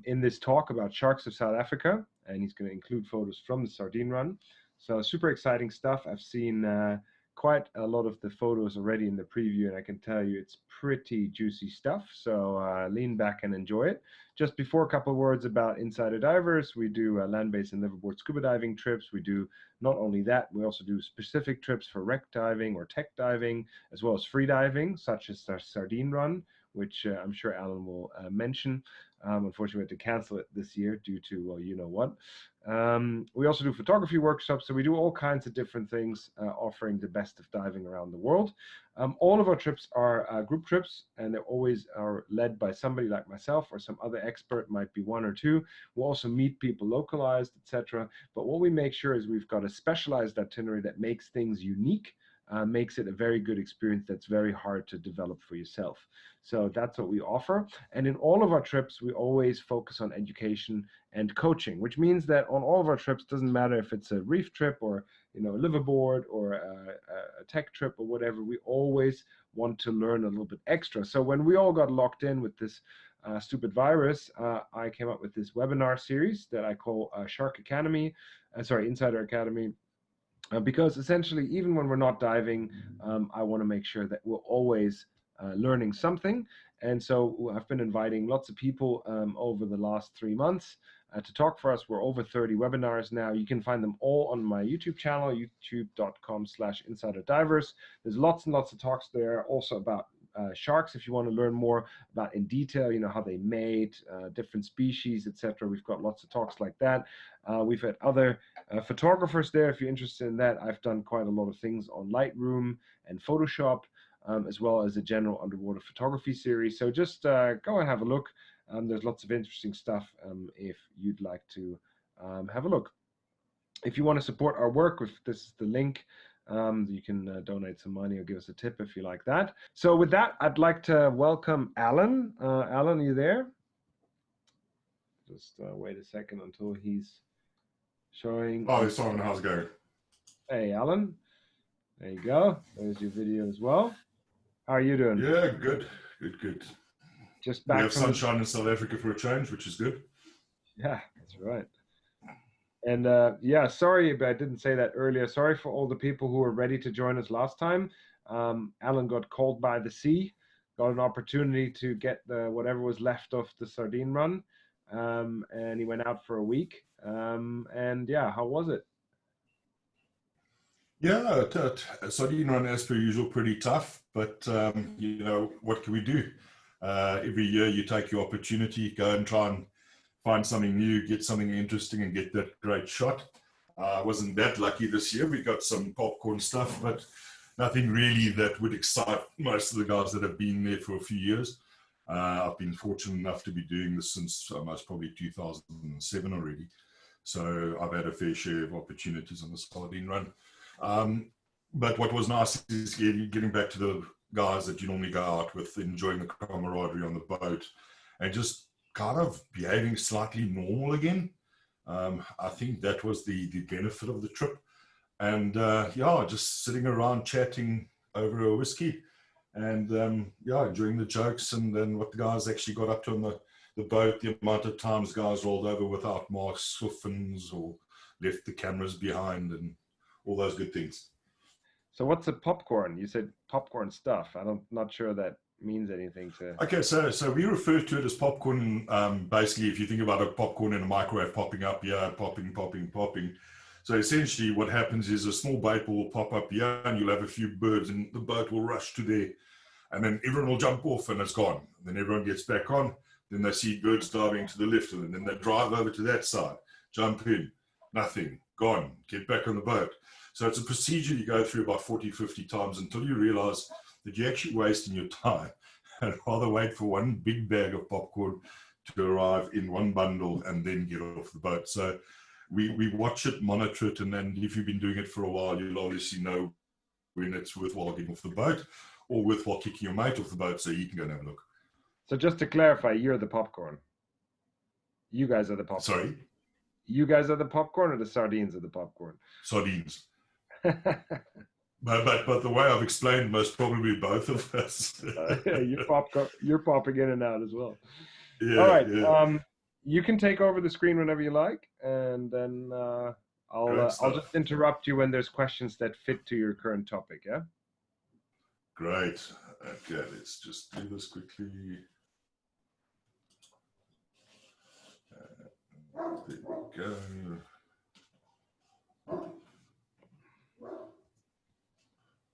in this talk about sharks of South Africa, and he's going to include photos from the Sardine run. So super exciting stuff. I've seen quite a lot of the photos already in the preview, and I can tell you it's pretty juicy stuff. So lean back and enjoy it. Just before, a couple of words about Insider Divers. We do land-based and liveaboard scuba diving trips. We do not only that, we also do specific trips for wreck diving or tech diving, as well as free diving, such as our Sardine run, which I'm sure Alan will mention. Unfortunately, we had to cancel it this year due to, well, you know what. We also do photography workshops, so we do all kinds of different things, offering the best of diving around the world. All of our trips are group trips, and they always are led by somebody like myself or some other expert, might be one or two. We'll also meet people localized, etc. But what we make sure is we've got a specialized itinerary that makes things unique, makes it a very good experience that's very hard to develop for yourself. So that's what we offer. And in all of our trips, we always focus on education and coaching, which means that on all of our trips, doesn't matter if it's a reef trip or a liveaboard or a tech trip or whatever, we always want to learn a little bit extra. So when we all got locked in with this stupid virus, I came up with this webinar series that I call Insider Academy. Because essentially, even when we're not diving, I want to make sure that we're always learning something. And so I've been inviting lots of people over the last 3 months to talk for us. We're over 30 webinars now. You can find them all on my YouTube channel, youtube.com/insiderdivers. There's lots and lots of talks there, also about sharks, if you want to learn more about in detail, how they mate, different species, etc. We've got lots of talks like that. We've had other photographers there, if you're interested in that. I've done quite a lot of things on Lightroom and Photoshop, as well as a general underwater photography series. So just go and have a look. There's lots of interesting stuff if you'd like to have a look. If you want to support our work, this is the link. You can donate some money or give us a tip if you like that. So with that, I'd like to welcome Alan. Alan, are you there? Just wait a second until he's showing. Oh, Simon, how's it going? Hey, Alan. There you go. There's your video as well. How are you doing? Yeah, good. Just back. We have sunshine in South Africa for a change, which is good. Yeah, that's right. And yeah, sorry, but I didn't say that earlier. Sorry for all the people who were ready to join us last time. Alan got called by the sea, got an opportunity to get whatever was left of the Sardine run, and he went out for a week. And yeah, how was it? Yeah, Sardine run as per usual, pretty tough, but what can we do? Every year you take your opportunity, go and try and find something new, get something interesting, and get that great shot. Wasn't that lucky this year. We got some popcorn stuff, but nothing really that would excite most of the guys that have been there for a few years. I've been fortunate enough to be doing this since most probably 2007 already. So I've had a fair share of opportunities on the Sardine run. But what was nice is getting back to the guys that you normally go out with, enjoying the camaraderie on the boat, and just kind of behaving slightly normal again. I think that was the benefit of the trip. And yeah, just sitting around chatting over a whiskey and yeah, enjoying the jokes and then what the guys actually got up to on the boat, the amount of times guys rolled over without masks or fins or left the cameras behind and all those good things. So what's a popcorn? You said popcorn stuff. Not sure that means anything to. Okay, so we refer to it as popcorn. Basically, if you think about a popcorn in a microwave popping up here, popping. So essentially what happens is a small boat will pop up here and you'll have a few birds and the boat will rush to there and then everyone will jump off and it's gone. And then everyone gets back on. Then they see birds diving to the left and then they drive over to that side, jump in, nothing, gone, get back on the boat. So it's a procedure you go through about 40, 50 times until you realize that you're actually wasting your time and rather wait for one big bag of popcorn to arrive in one bundle and then get off the boat. So we watch it, monitor it, and then if you've been doing it for a while, you'll obviously know when it's worthwhile getting off the boat or worthwhile kicking your mate off the boat so you can go and have a look. So just to clarify, you're the popcorn. You guys are the popcorn. Sorry? You guys are the popcorn or the sardines are the popcorn? Sardines. But the way I've explained, most probably both of us. Yeah, you're popping in and out as well. Yeah, all right. Yeah. You can take over the screen whenever you like, and then Great I'll just stuff. interrupt you when there's questions that fit to your current topic. Yeah. Great. Okay, let's just do this quickly. There we go.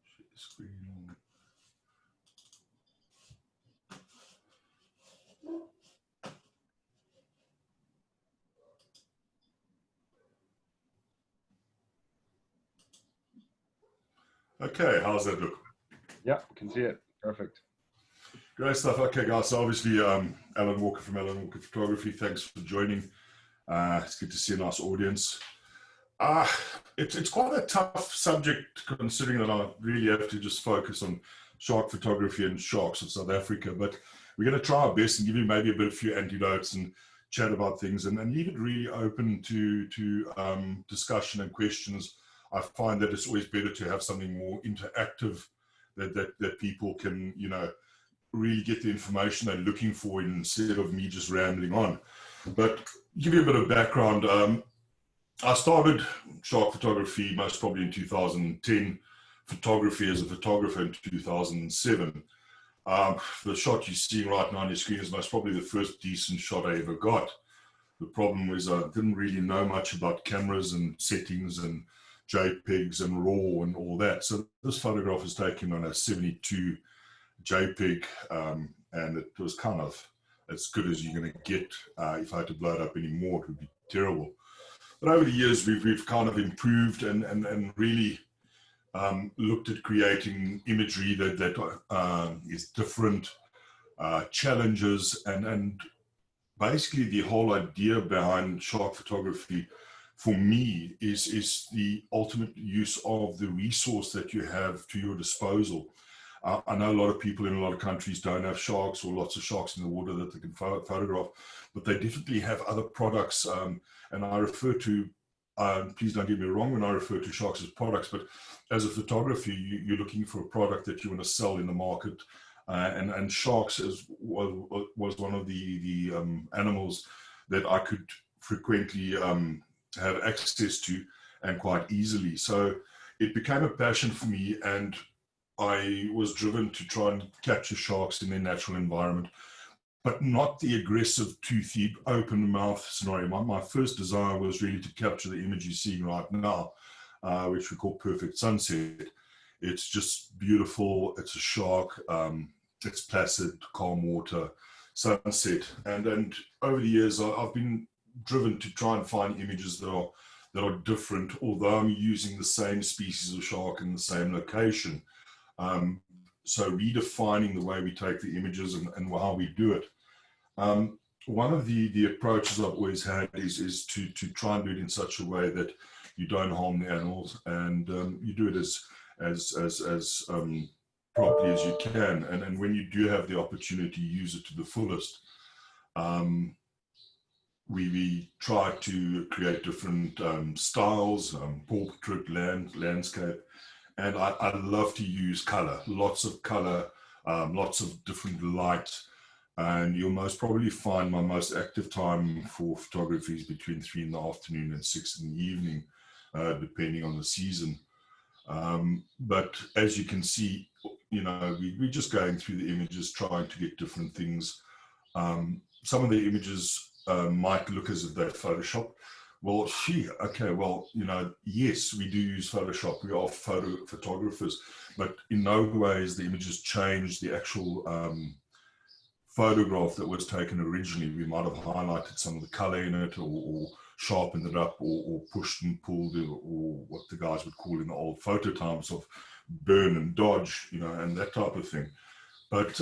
Share screen. Okay, how's that look? Yeah, can see it. Perfect. Great stuff. Okay, guys. So obviously, Alan Walker from Alan Walker Photography. Thanks for joining. It's good to see a nice audience. Uh, it's quite a tough subject considering that I really have to just focus on shark photography and sharks of South Africa. But we're going to try our best and give you maybe a few antidotes and chat about things and leave it really open to discussion and questions. I find that it's always better to have something more interactive that people can, you know, really get the information they're looking for instead of me just rambling on. But give you a bit of background. I started shark photography most probably in 2010, photography as a photographer in 2007. The shot you're seeing right now on your screen is most probably the first decent shot I ever got. The problem was I didn't really know much about cameras and settings and JPEGs and RAW and all that. So this photograph was taken on a 72 JPEG, and it was kind of as good as you're going to get. If I had to blow it up anymore, it would be terrible. But over the years, we've kind of improved and really looked at creating imagery that is different, challenges, and basically the whole idea behind shark photography for me is the ultimate use of the resource that you have to your disposal. I know a lot of people in a lot of countries don't have sharks or lots of sharks in the water that they can photograph, but they definitely have other products. And I refer to, please don't get me wrong when I refer to sharks as products, but as a photographer, you're looking for a product that you want to sell in the market. And sharks was one of the animals that I could frequently have access to and quite easily. So it became a passion for me, and I was driven to try and capture sharks in their natural environment, but not the aggressive, toothy, open mouth scenario. My first desire was really to capture the image you're seeing right now, which we call Perfect Sunset. It's just beautiful. It's a shark. It's placid, calm water, sunset. And over the years, I've been driven to try and find images that are different, although I'm using the same species of shark in the same location. So redefining the way we take the images and how we do it. One of the approaches I've always had is to try and do it in such a way that you don't harm the animals, and you do it as properly as you can. And when you do have the opportunity, use it to the fullest. We try to create different styles, portrait, landscape. And I love to use color, lots of color, lots of different light. And you'll most probably find my most active time for photography is between 3 in the afternoon and 6 in the evening, depending on the season. But as you can see, you know, we're just going through the images, trying to get different things. Some of the images might look as if they're Photoshopped. Well, okay, well, you know, yes, we do use Photoshop. We are photographers, but in no way is the images changed the actual photograph that was taken originally. We might have highlighted some of the color in it, or sharpened it up, or pushed and pulled it, or what the guys would call in the old photo times of burn and dodge, you know, and that type of thing. But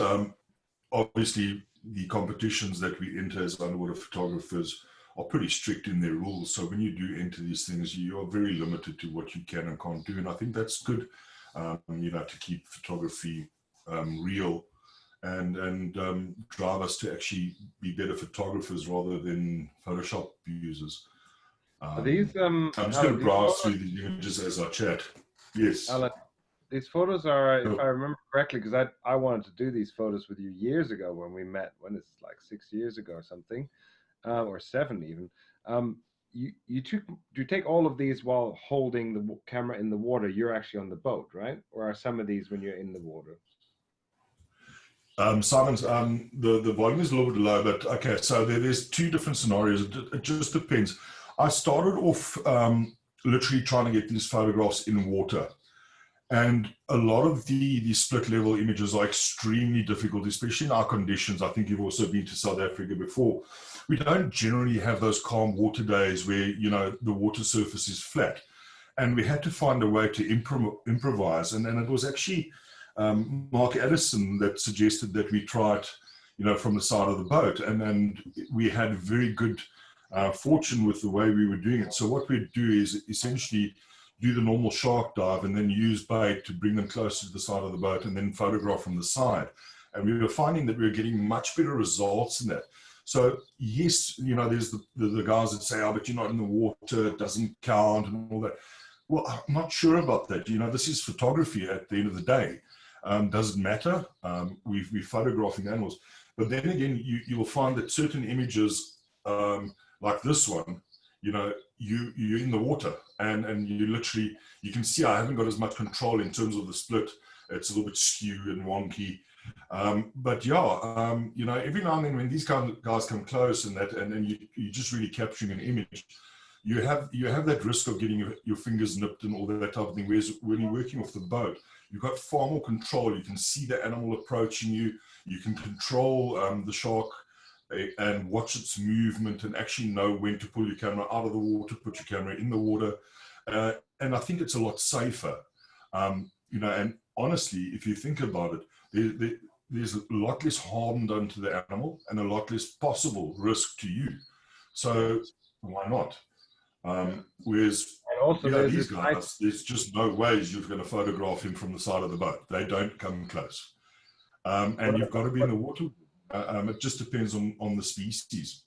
obviously, the competitions that we enter as underwater photographers are pretty strict in their rules. So when you do enter these things, you are very limited to what you can and can't do. And I think that's good, you know, to keep photography real and drive us to actually be better photographers rather than Photoshop users. Are these I'm just going to browse through the images as I chat. Yes. Alan, these photos are, if Oh. I remember correctly, because I wanted to do these photos with you years ago when we met, when it's like 6 years ago or something. or 7 even. Do you take all of these while holding the camera in the water? You're actually on the boat, right? Or are some of these when you're in the water? Simon's, the volume is a little bit low, but okay, so there's two different scenarios. It just depends. I started off literally trying to get these photographs in water. And a lot of the split level images are extremely difficult, especially in our conditions. I think you've also been to South Africa before. We don't generally have those calm water days where, you know, the water surface is flat. And we had to find a way to improvise. And it was actually Mark Addison that suggested that we try it, you know, from the side of the boat. And we had very good fortune with the way we were doing it. So what we'd do is essentially do the normal shark dive and then use bait to bring them closer to the side of the boat and then photograph from the side. And we were finding that we were getting much better results in that. So yes, you know, there's the guys that say, oh, but you're not in the water, it doesn't count and all that. Well, I'm not sure about that. You know, this is photography at the end of the day. Does it matter? We're photographing animals. But then again, you will find that certain images, like this one, you know, you're in the water and you literally, you can see I haven't got as much control in terms of the split. It's a little bit skewed and wonky. But yeah, you know, every now and then when these guys come close and then you're just really capturing an image, you have that risk of getting your fingers nipped and all that type of thing. Whereas when you're working off the boat, you've got far more control. You can see the animal approaching you. You can control the shark and watch its movement and actually know when to pull your camera out of the water, put your camera in the water. And I think it's a lot safer. You know, and honestly, if you think about it, there's a lot less harm done to the animal and a lot less possible risk to you. So why not? Whereas, also, you know, these guys, there's just no ways you're going to photograph him from the side of the boat. They don't come close. And you've got to be in the water. It just depends on the species.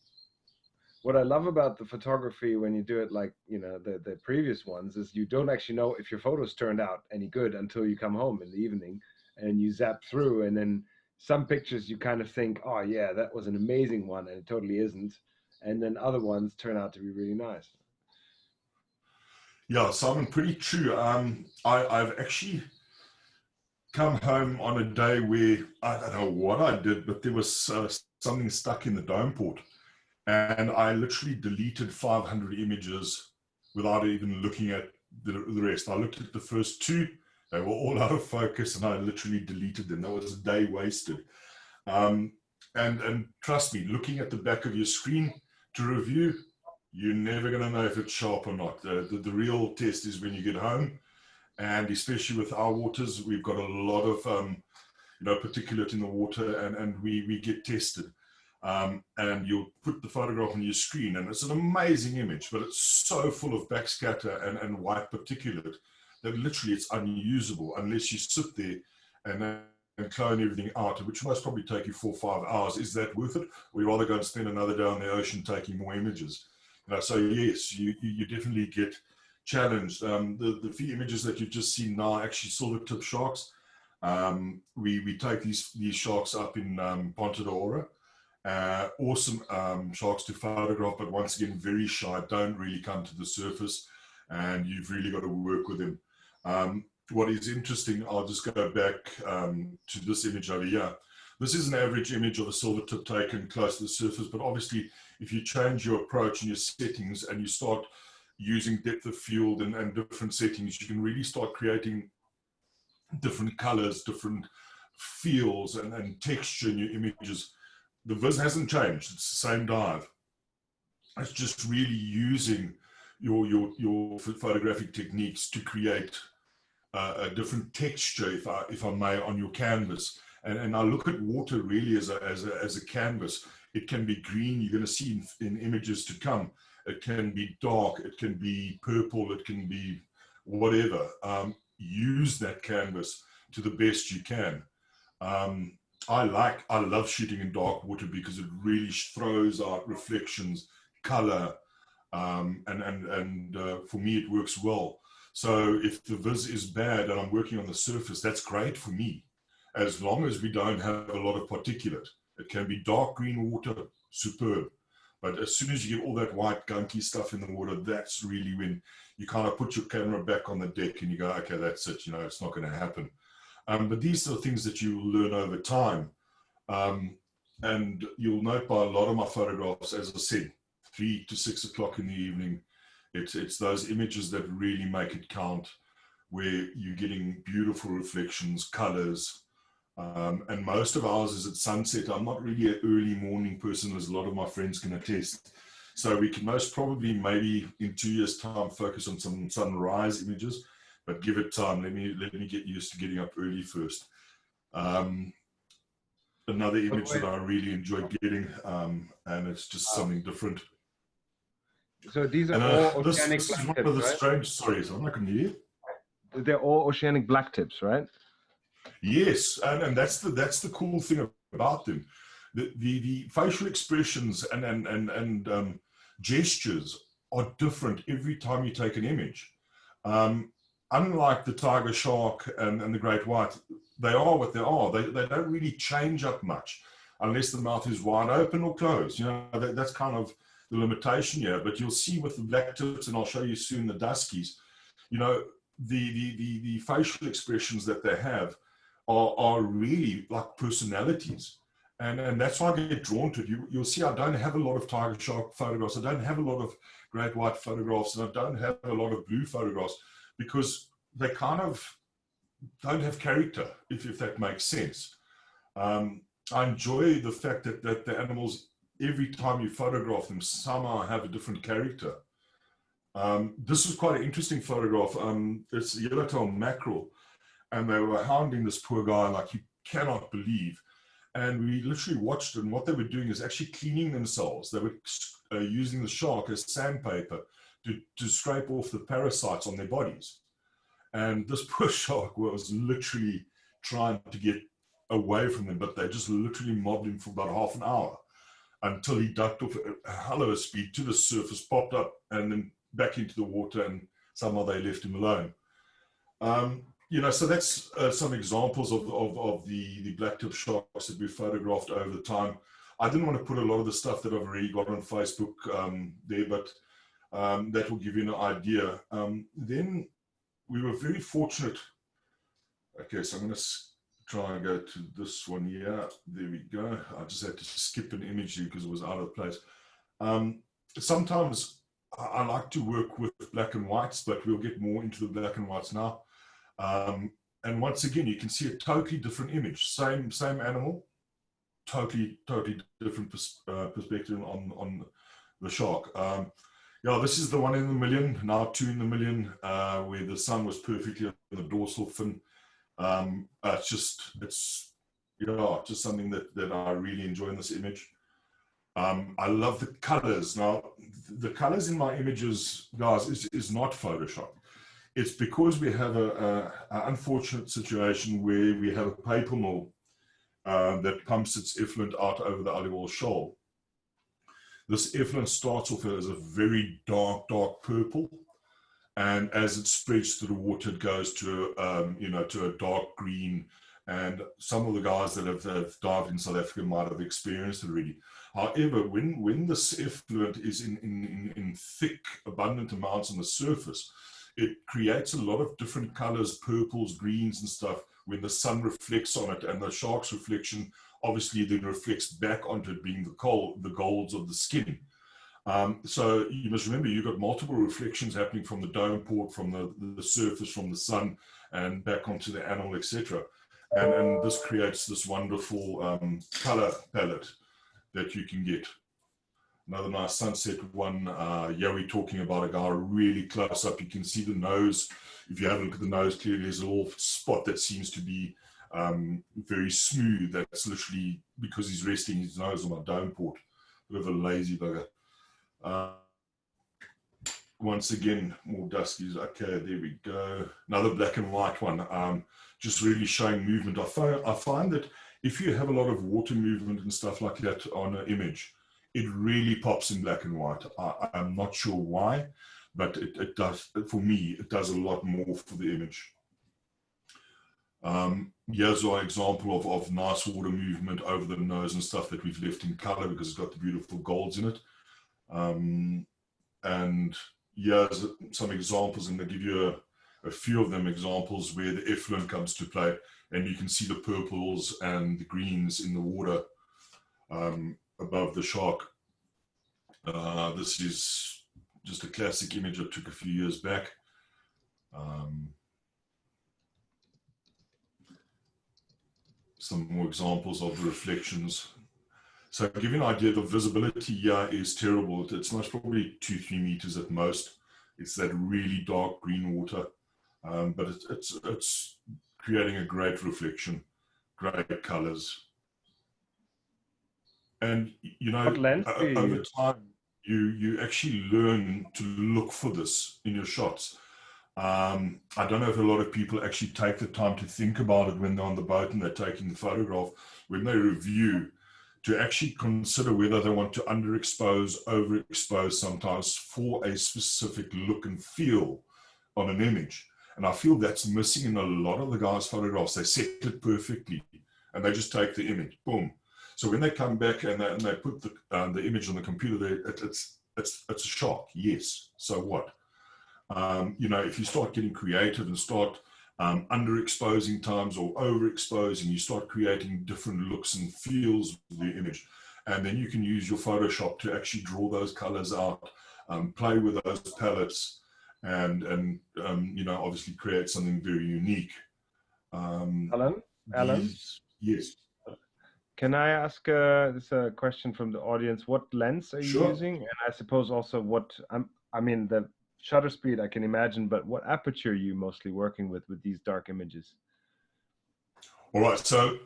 What I love about the photography when you do it like, you know, the previous ones is you don't actually know if your photos turned out any good until you come home in the evening and you zap through, and then some pictures you kind of think, oh yeah, that was an amazing one, and it totally isn't. And then other ones turn out to be really nice. Yeah, Simon, pretty true. I've actually come home on a day where I don't know what I did, but there was something stuck in the dome port. And I literally deleted 500 images without even looking at the rest. I looked at the first two, they were all out of focus, and I literally deleted them. That was a day wasted. And trust me, looking at the back of your screen to review, you're never going to know if it's sharp or not. The real test is when you get home. And especially with our waters, we've got a lot of you know, particulate in the water, and we get tested. And you'll put the photograph on your screen, and it's an amazing image, but it's so full of backscatter and white particulate that literally it's unusable unless you sit there and clone everything out, which must probably take you 4 or 5 hours. Is that worth it? Or you rather go and spend another day on the ocean taking more images? You know, so yes, you definitely get challenged. The few images that you've just seen now are actually silvertip sharks. We take these sharks up in Ponta d'Oro. Awesome sharks to photograph, but once again, very shy, don't really come to the surface, and you've really got to work with them. What is interesting, I'll just go back to this image over here. This is an average image of a silvertip taken close to the surface, but obviously, if you change your approach and your settings and you start using depth of field and different settings, you can really start creating different colors, different feels and texture in your images. The viz hasn't changed. It's the same dive. It's just really using your photographic techniques to create a different texture, if I may, on your canvas. And I look at water really as a canvas. It can be green. You're going to see in images to come. It can be dark. It can be purple. It can be whatever. Use that canvas to the best you can. I love shooting in dark water because it really throws out reflections, color, and for me it works well. So if the viz is bad and I'm working on the surface, that's great for me, as long as we don't have a lot of particulate. It can be dark green water, superb. But as soon as you get all that white gunky stuff in the water, that's really when you kind of put your camera back on the deck and you go, okay, that's it, you know, it's not going to happen. But these are things that you learn over time. And you'll note by a lot of my photographs, as I said, 3 to 6 o'clock in the evening, it's those images that really make it count, where you're getting beautiful reflections, colors. And most of ours is at sunset. I'm not really an early morning person, as a lot of my friends can attest. So we can most probably maybe in 2 years' time focus on some sunrise images, but give it time. Let me get used to getting up early first. Another image that I really enjoy getting, and it's just something different. So these are all oceanic this is one blacktips, of the right? strange, sorry, so I'm not going to hear. They're all oceanic blacktips, right? Yes, and that's the cool thing about them. The facial expressions and gestures are different every time you take an image. Unlike the tiger, shark, and the great white, they are what they are. They don't really change up much unless the mouth is wide open or closed. You know, that's kind of the limitation here. But you'll see with the blacktips, and I'll show you soon the duskies, you know, the facial expressions that they have are really like personalities. And that's why I get drawn to it. You'll see I don't have a lot of tiger shark photographs. I don't have a lot of great white photographs, and I don't have a lot of blue photographs, because they kind of don't have character, if that makes sense. I enjoy the fact that the animals, every time you photograph them, somehow have a different character. This is quite an interesting photograph. It's yellowtail mackerel, and they were hounding this poor guy like you cannot believe. And we literally watched, and what they were doing is actually cleaning themselves. They were using the shark as sandpaper to scrape off the parasites on their bodies. And this poor shark was literally trying to get away from them, but they just literally mobbed him for about half an hour until he ducked off at a hell of a speed to the surface, popped up, and then back into the water, and somehow they left him alone. You know, so that's some examples of the blacktip sharks that we photographed over the time. I didn't want to put a lot of the stuff that I've already got on Facebook there, but that will give you an idea. Then we were very fortunate. Okay, so I'm going to try and go to this one here. There we go. I just had to skip an image here because it was out of place. Sometimes I like to work with black and whites, but we'll get more into the black and whites now. And once again, you can see a totally different image. Same animal, totally different perspective on the shark. Yeah, this is the 1 in a million, now 2 in a million, where the sun was perfectly on the dorsal fin. It's just something that I really enjoy in this image. I love the colors. Now, the colors in my images, guys, is not Photoshop. It's because we have an unfortunate situation where we have a paper mill that pumps its effluent out over the Aliwal Shoal. This effluent starts off as a very dark purple, and as it spreads through the water, it goes to to a dark green. And some of the guys that have dived in South Africa might have experienced it already. However, when this effluent is in thick, abundant amounts on the surface, it creates a lot of different colors, purples, greens and stuff, when the sun reflects on it, and the shark's reflection obviously then reflects back onto it, being the golds of the skin. So you must remember, you've got multiple reflections happening from the dome port, from the surface, from the sun, and back onto the animal, etc. And this creates this wonderful color palette that you can get. Another nice sunset one. We're talking about a guy really close up. You can see the nose. If you have a look at the nose clearly, there's a little spot that seems to be very smooth. That's literally because he's resting his nose on my dome port. Bit of a lazy bugger. Once again, more duskies. Okay, there we go. Another black and white one. Just really showing movement. I find that if you have a lot of water movement and stuff like that on an image, it really pops in black and white. I'm not sure why, but it does. For me, it does a lot more for the image. Here's our example of nice water movement over the nose and stuff that we've left in color because it's got the beautiful golds in it. And here's some examples, and they give you a few of them examples where the effluent comes to play, and you can see the purples and the greens in the water above the shark. This is just a classic image I took a few years back. Some more examples of the reflections. So to give you an idea, the visibility here is terrible. It's most probably 2-3 meters at most. It's that really dark green water, but it's creating a great reflection, great colors. And, you know, What lens do you over use? time, you actually learn to look for this in your shots. I don't know if a lot of people actually take the time to think about it when they're on the boat and they're taking the photograph, when they review, to actually consider whether they want to underexpose, overexpose sometimes for a specific look and feel on an image. And I feel that's missing in a lot of the guys' photographs. They set it perfectly and they just take the image, boom. So when they come back and they put the image on the computer, it's a shock, yes, so what? You know, if you start getting creative and start underexposing times or overexposing, you start creating different looks and feels with the image. And then you can use your Photoshop to actually draw those colors out, play with those palettes, and you know, obviously create something very unique. Alan? Yes. Can I ask this a question from the audience? What lens are you Sure. using? And I suppose also what, I mean, the shutter speed I can imagine, but what aperture are you mostly working with these dark images? All right, so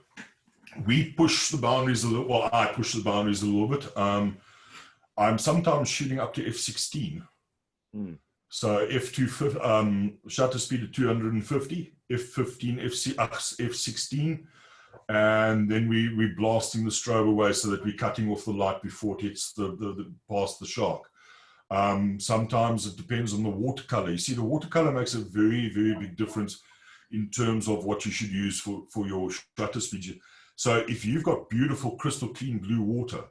we push the boundaries a little, well, I push the boundaries a little bit. I'm sometimes shooting up to f16. So f2, shutter speed at 250, f15, f16, and then we blasting the strobe away so that we're cutting off the light before it hits the past the shark. Sometimes it depends on the watercolor. You see, the watercolor makes a very, very big difference in terms of what you should use for your shutter speed. So if you've got beautiful, crystal clean blue water,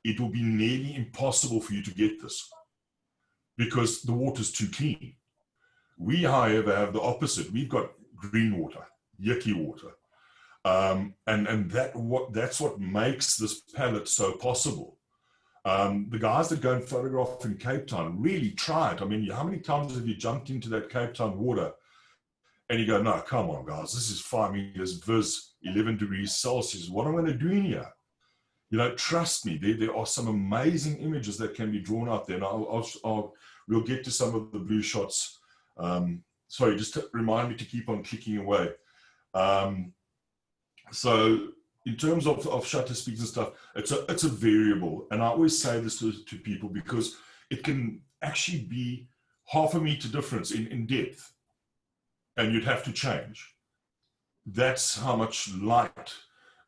it will be nearly impossible for you to get this because the water's too clean. We, however, have the opposite. We've got green water, yucky water. And that's what makes this palette so possible. The guys that go and photograph in Cape Town really try it. I mean, how many times have you jumped into that Cape Town water and you go, no, come on, guys, this is 5 meters viz, 11 degrees Celsius. What am I going to do in here? You know, trust me, there are some amazing images that can be drawn out there. And we'll get to some of the blue shots. Sorry, just to remind me to keep on clicking away. So in terms of shutter speeds and stuff, it's a variable. And I always say this to people because it can actually be half a meter difference in depth. And you'd have to change. That's how much light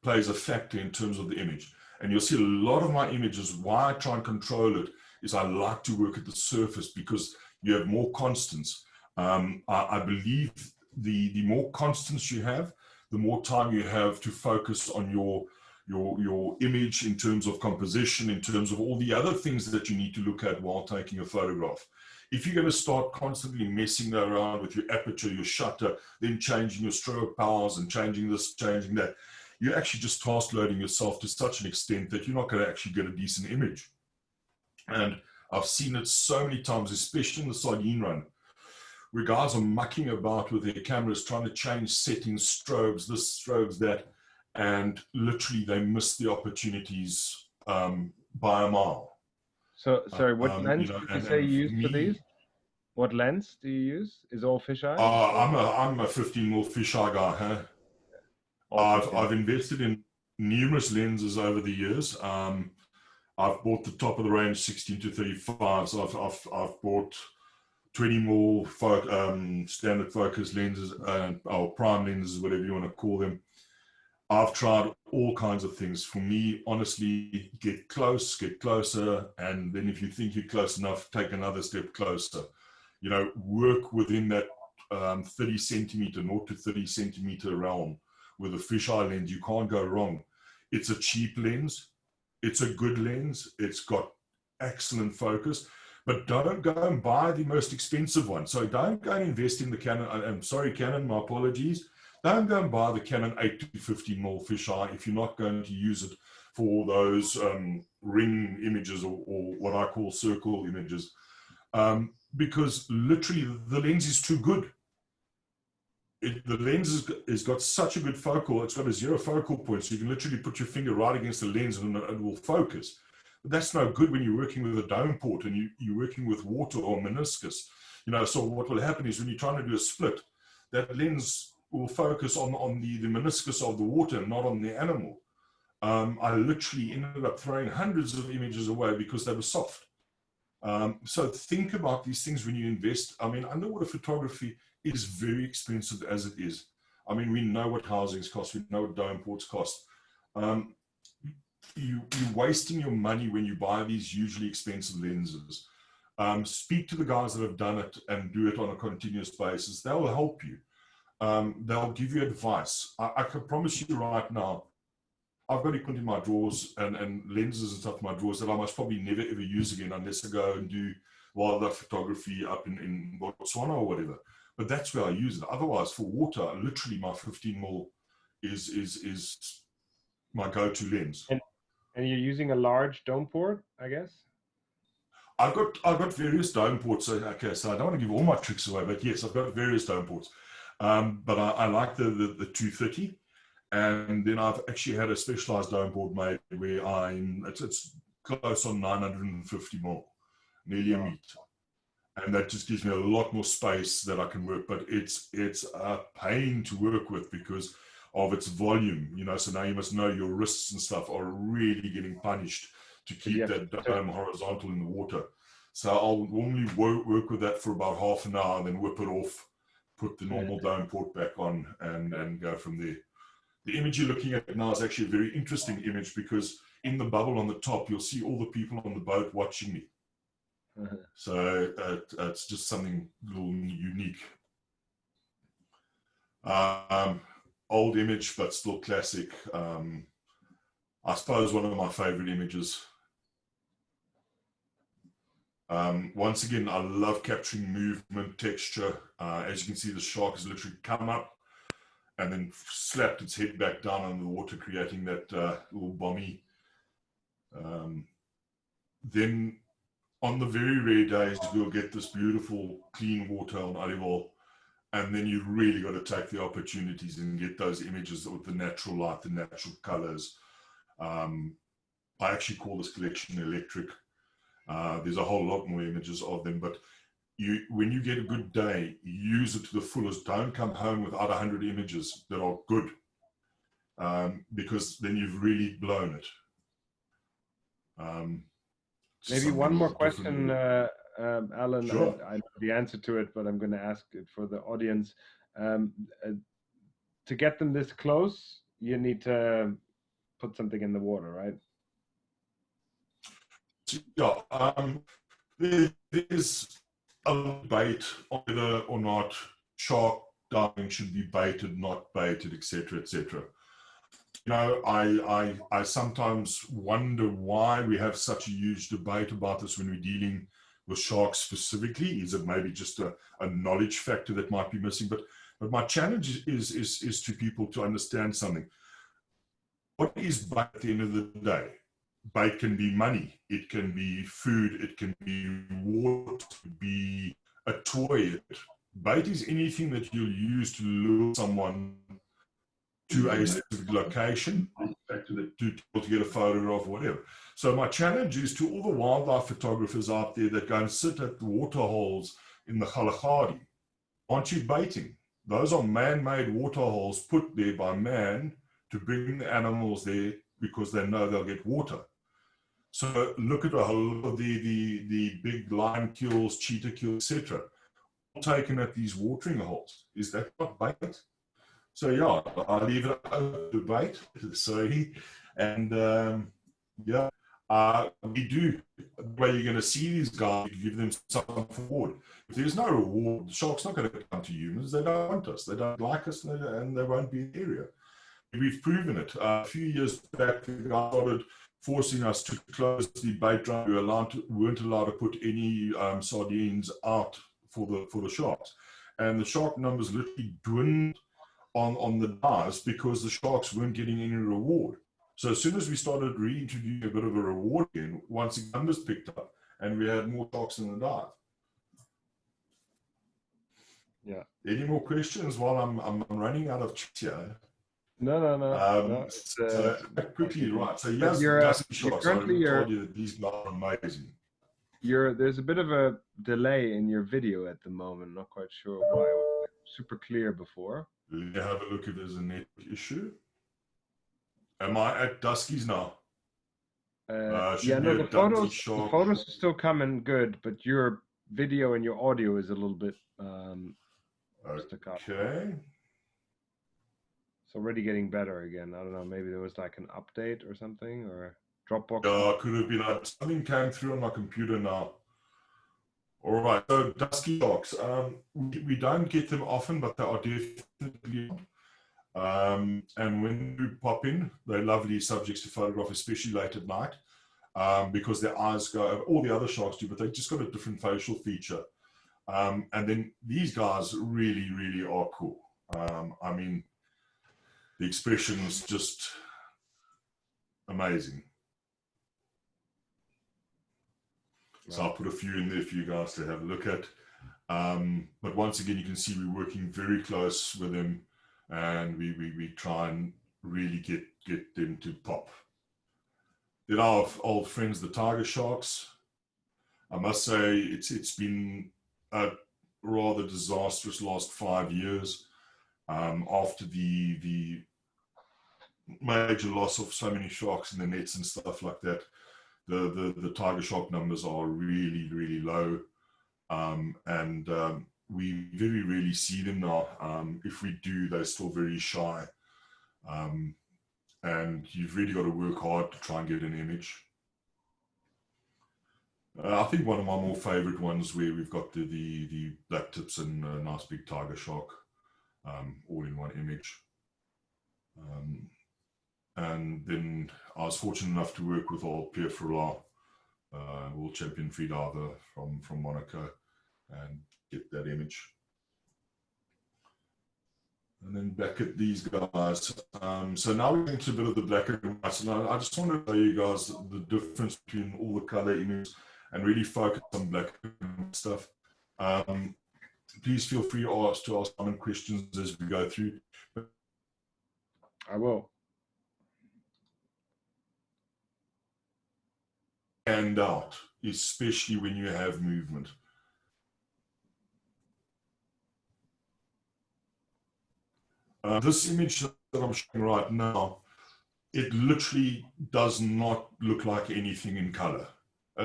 plays a factor in terms of the image. And you'll see a lot of my images, why I try and control it is I like to work at the surface because you have more constants. I believe the more constants you have, the more time you have to focus on your image in terms of composition, in terms of all the other things that you need to look at while taking a photograph. If you're going to start constantly messing around with your aperture, your shutter, then changing your strobe powers and changing this, changing that, you're actually just task loading yourself to such an extent that you're not going to actually get a decent image. And I've seen it so many times, especially in the Sardine run, where guys are mucking about with their cameras, trying to change settings, strobes, this, strobes, that, and literally they miss the opportunities by a mile. So, sorry, what lens you know, did you say you use for these? What lens do you use? Is all fisheye? I'm a 15 mil fisheye guy. Huh? I've invested in numerous lenses over the years. I've bought the top of the range 16 to 35. So I've bought 20 mil standard focus lenses or prime lenses, whatever you want to call them. I've tried all kinds of things. For me, honestly, get close, get closer, and then if you think you're close enough, take another step closer. You know, work within that 30 centimeter, 0 to 30 centimeter realm with a fisheye lens. You can't go wrong. It's a cheap lens. It's a good lens. It's got excellent focus. But don't go and buy the most expensive one. So don't go and invest in the Canon. I'm sorry, Canon, my apologies. Don't go and buy the Canon 8 to 15mm fisheye if you're not going to use it for those ring images or what I call circle images. Because literally the lens is too good. The lens has got such a good focal, it's got a 0 focal point, so you can literally put your finger right against the lens and it will focus. But that's no good when you're working with a dome port and you're working with water or meniscus. You know, so what will happen is when you're trying to do a split, that lens will focus on the meniscus of the water, not on the animal. I literally ended up throwing hundreds of images away because they were soft. So think about these things when you invest. I mean, underwater photography is very expensive as it is. I mean, we know what housings cost, we know what dome ports cost. You're wasting your money when you buy these hugely expensive lenses. Speak to the guys that have done it and do it on a continuous basis. They'll help you. They'll give you advice. I can promise you right now, I've got equipment in my drawers and lenses and stuff in my drawers that I must probably never ever use again unless I go and do wildlife photography up in Botswana or whatever. But that's where I use it. Otherwise, for water, literally my 15mm is my go-to lens. And you're using a large dome port, I guess? I've got various dome ports. Okay, so I don't want to give all my tricks away, but yes, I've got various dome ports. But I like the 230. And then I've actually had a specialized dome board made where it's close on 950mm, nearly a meter. And that just gives me a lot more space that I can work. But it's a pain to work with because of its volume, you know. So now you must know your wrists and stuff are really getting punished to keep that dome horizontal in the water. So I'll normally work with that for about half an hour and then whip it off, put the normal dome port back on and go from there. The image you're looking at now is actually a very interesting image because in the bubble on the top, you'll see all the people on the boat watching me. So it's just something a little unique. Old image, but still classic. I suppose one of my favorite images. Once again, I love capturing movement, texture. As you can see, the shark has literally come up and then slapped its head back down on the water, creating that little bommy. Then on the very rare days, we'll get this beautiful clean water on Aribol, and then you really got to take the opportunities and get those images with the natural light, the natural colors. I actually call this collection electric. There's a whole lot more images of them, but when you get a good day, use it to the fullest. Don't come home without 100 images that are good, because then you've really blown it. Maybe one more question, Alan. Sure. I know the answer to it, but I'm going to ask it for the audience. To get them this close, you need to put something in the water, right? Yeah. There's a debate on whether or not shark diving should be baited, not baited, etc., etc. You know, I sometimes wonder why we have such a huge debate about this when we're dealing with sharks specifically. Is it maybe just a knowledge factor that might be missing? But my challenge is to people to understand something. What is bait at the end of the day? Bait can be money, it can be food, it can be water, it can be a toy. Bait is anything that you'll use to lure someone to a specific location, to get a photo of, whatever. So my challenge is to all the wildlife photographers out there that go and sit at the water holes in the Kalahari. Aren't you baiting? Those are man-made water holes put there by man to bring the animals there because they know they'll get water. So look at a whole of the big lion kills, cheetah kills, etc. Taken at these watering holes. Is that not bait? So yeah, I leave it open to bait. Sorry, and yeah, we do. The way you're going to see these guys, you give them some reward. If there's no reward, the shark's not going to come to humans. They don't want us. They don't like us, and they won't be in the area. We've proven it. A few years back, the guy started forcing us to close the bait drum. Weren't allowed to put any sardines out for the sharks, and the shark numbers literally dwindled on the dives because the sharks weren't getting any reward. So as soon as we started reintroducing a bit of a reward again, once the numbers picked up and we had more sharks in the dive. Yeah. Any more questions while I'm running out of chat here? No. So quickly, right. So But yes, you're dusky sharks. I currently told you that these guys are amazing. There's a bit of a delay in your video at the moment. Not quite sure why. It was super clear before. Let me have a look if there's a network issue. Am I at duskies now? Yeah, no, the photos are still coming good, but your video and your audio is a little bit staccato. Okay. It's already getting better again. I don't know, maybe there was like an update or something, or Dropbox. Yeah, could have been. Something came through on my computer now. All right, so dusky sharks. We don't get them often, but they are definitely on. And when we pop in, they're lovely subjects to photograph, especially late at night, because their eyes go over. All the other sharks do, but they just got a different facial feature. And then these guys really, really are cool. I mean, the expression is just amazing. So I'll put a few in there for you guys to have a look at. But once again, you can see we're working very close with them, and we try and really get them to pop. Then our old friends, the tiger sharks. I must say it's been a rather disastrous last 5 years after the major loss of so many sharks in the nets and stuff like that. The tiger shark numbers are really, really low, and we very rarely see them now. If we do, they're still very shy, and you've really got to work hard to try and get an image. I think one of my more favorite ones where we've got the blacktips and a nice big tiger shark all in one image. And then I was fortunate enough to work with old Pierre Ferrat, world champion freediver from Monaco, and get that image. And then back at these guys. So now we're into a bit of the black and white. And I just want to show you guys the difference between all the color images and really focus on black and white stuff. Please feel free to ask common questions as we go through. I will. Stand out, especially when you have movement. This image that I'm showing right now, it literally does not look like anything in color.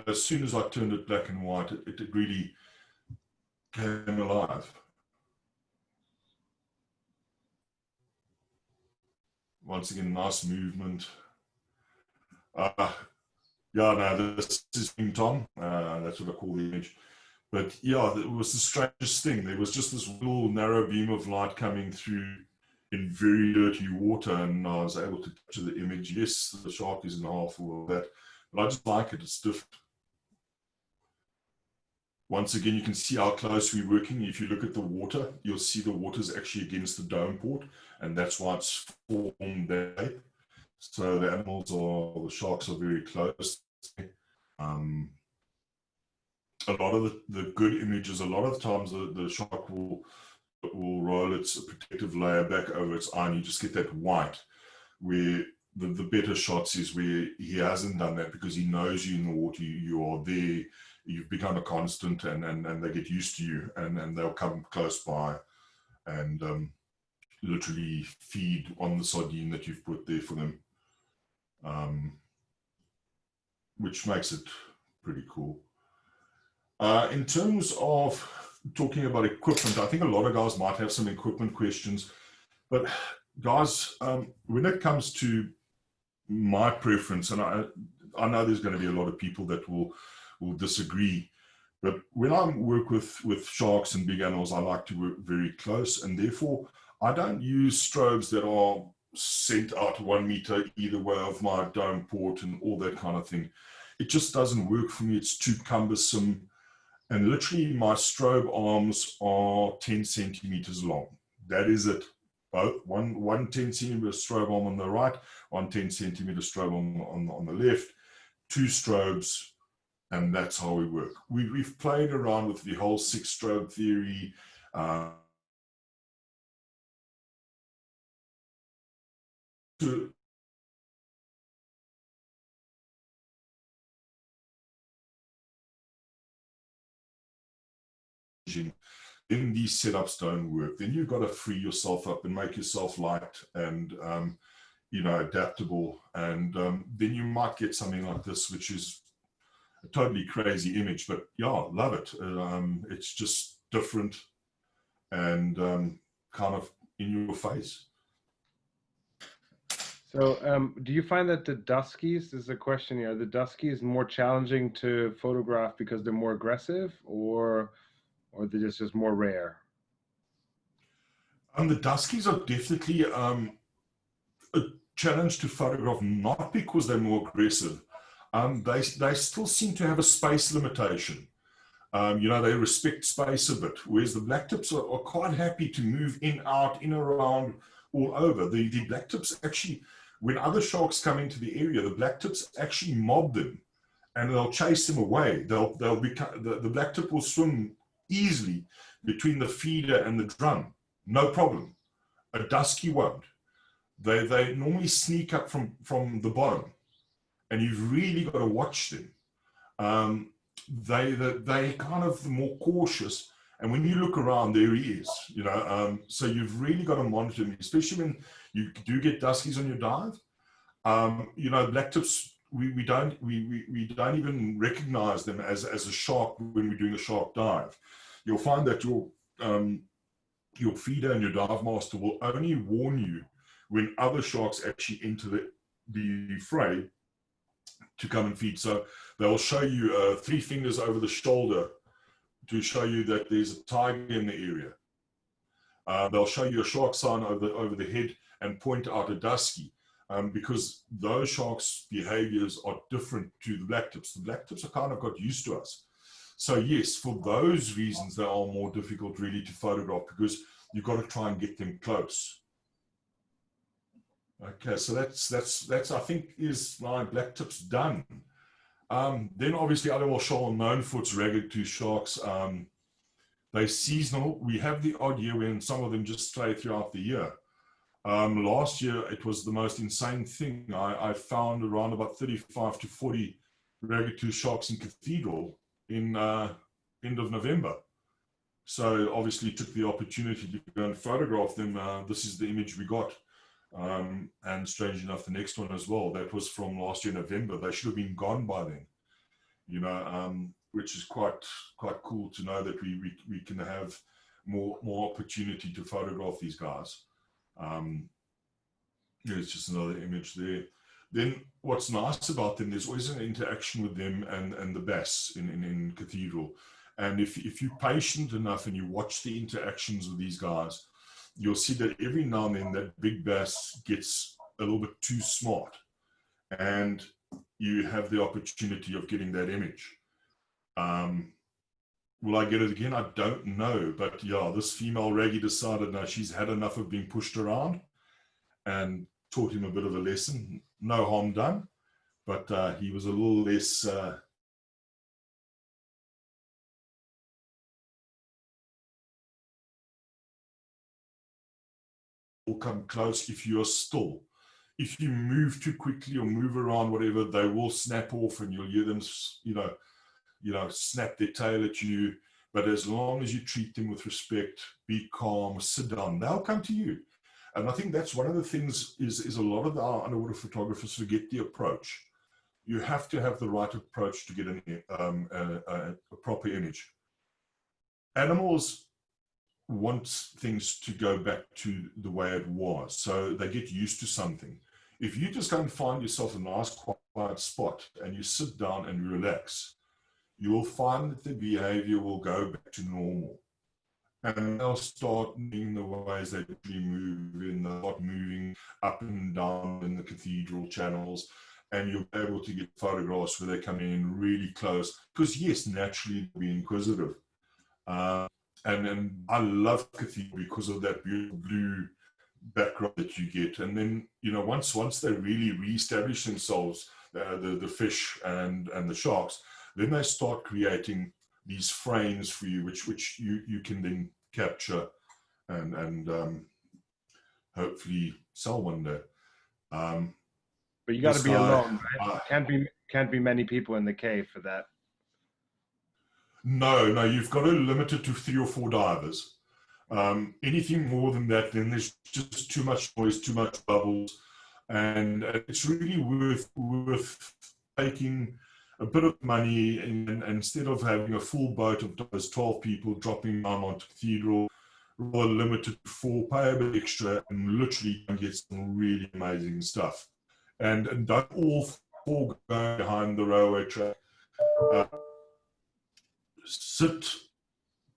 As soon as I turned it black and white, it really came alive. Once again, nice movement. Yeah, no, this is King Tom. That's what I call the image. But yeah, it was the strangest thing. There was just this little narrow beam of light coming through in very dirty water, and I was able to capture the image. Yes, the shark is in half all of that, but I just like it. It's different. Once again, you can see how close we're working. If you look at the water, you'll see the water's actually against the dome port, and that's why it's formed that way. So the animals or the sharks are very close. A lot of the good images, a lot of the times the shark will roll its protective layer back over its eye, and you just get that white. Where the better shots is where he hasn't done that, because he knows you in the water, you are there, you've become a constant, and they get used to you, and they'll come close by and literally feed on the sardine that you've put there for them. Which makes it pretty cool. In terms of talking about equipment, I think a lot of guys might have some equipment questions, but guys, when it comes to my preference, and I know there's going to be a lot of people that will disagree, but when I work with sharks and big animals, I like to work very close, and therefore I don't use strobes that are sent out 1 meter either way of my dome port and all that kind of thing. It just doesn't work for me. It's too cumbersome. And literally my strobe arms are 10 centimeters long. That is it. Both one 10 centimeter strobe arm on the right, one 10 centimeter strobe arm on the left, 2 strobes, and that's how we work. We've played around with the whole 6 strobe theory. To then these setups don't work. Then you've got to free yourself up and make yourself light and adaptable. And then you might get something like this, which is a totally crazy image. But yeah, love it. It's just different and kind of in your face. So do you find that the duskies, this is a question here, are the duskies more challenging to photograph because they're more aggressive, or they're just more rare? The duskies are definitely a challenge to photograph, not because they're more aggressive. They still seem to have a space limitation. They respect space a bit, whereas the blacktips are quite happy to move in, out, in, around, all over. The blacktips actually, when other sharks come into the area, the blacktips actually mob them and they'll chase them away. They'll become, the blacktip will swim easily between the feeder and the drum, no problem. A dusky won't. They normally sneak up from the bottom, and you've really got to watch them. They kind of more cautious, and when you look around, there he is. So you've really got to monitor him, especially when you do get duskies on your dive. Blacktips, we don't even recognize them as a shark when we're doing a shark dive. You'll find that your feeder and your dive master will only warn you when other sharks actually enter the fray to come and feed. So they'll show you 3 fingers over the shoulder to show you that there's a tiger in the area. They'll show you a shark sign over the head and point out a dusky, because those sharks' behaviors are different to the blacktips. The blacktips are kind of got used to us. So yes, for those reasons, they are more difficult really to photograph, because you've got to try and get them close. Okay, so that's I think is my blacktips done. Then obviously other shoal known for its ragged-tooth sharks. They're seasonal. We have the odd year when some of them just stray throughout the year. Last year it was the most insane thing. I found around about 35 to 40 ragged-tooth sharks in Cathedral in end of November. So obviously took the opportunity to go and photograph them. This is the image we got. And strange enough, the next one as well, that was from last year November. They should have been gone by then, which is quite cool to know that we can have more opportunity to photograph these guys. It's just another image there. Then what's nice about them, there's always an interaction with them and the bass in Cathedral. And if you're patient enough and you watch the interactions with these guys, you'll see that every now and then that big bass gets a little bit too smart, and you have the opportunity of getting that image. Will I get it again? I don't know, but yeah, this female raggy decided now she's had enough of being pushed around and taught him a bit of a lesson. No harm done, but he was a little less will come close if you are still. If you move too quickly or move around, whatever, they will snap off, and you'll hear them, snap their tail at you. But as long as you treat them with respect, be calm, sit down, they'll come to you. And I think that's one of the things is a lot of our underwater photographers forget the approach. You have to have the right approach to get a proper image. Animals want things to go back to the way it was, so they get used to something. If you just go and find yourself a nice quiet spot and you sit down and relax, you will find that the behavior will go back to normal. and they'll start moving the ways they usually move in, they'll start moving up and down in the cathedral channels, and you'll be able to get photographs where they come in really close, because yes, naturally they'll be inquisitive. And I love cathedral because of that beautiful blue background that you get. And then, you know, once they really reestablish themselves, the fish and the sharks, then they start creating these frames for you, which you can then capture and hopefully sell one day. But you got to be alone, right? Can't be many people in the cave for that. No, you've got to limit it to 3 or 4 divers. Anything more than that, then there's just too much noise, too much bubbles, and it's really worth taking a bit of money, and instead of having a full boat of those 12 people dropping down onto Cathedral, rather limited to 4, pay a bit extra, and literally get some really amazing stuff. And don't all 4 go behind the railway track. Sit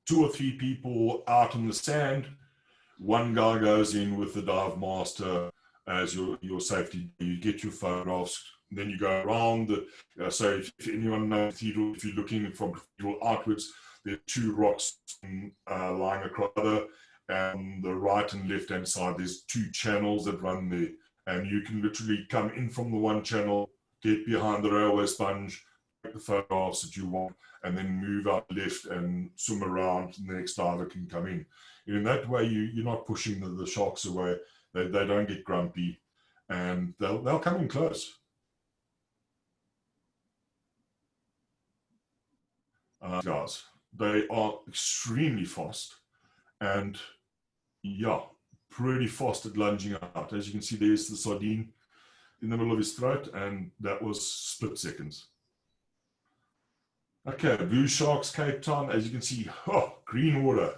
2 or 3 people out in the sand. One guy goes in with the dive master as your safety. You get your photographs. Then you go around the. So if anyone knows Cathedral, if you're looking from Cathedral outwards, there are 2 rocks lying across the right and left hand side. There's 2 channels that run there, and you can literally come in from the one channel, get behind the railway sponge, take the photographs that you want, and then move out left and swim around, and the next diver can come in. And in that way, you're not pushing the sharks away. They don't get grumpy, and they'll come in close. Guys, they are extremely fast, and yeah, pretty fast at lunging out. As you can see, there's the sardine in the middle of his throat, and that was split seconds. Okay, blue sharks, Cape Town. As you can see, green water.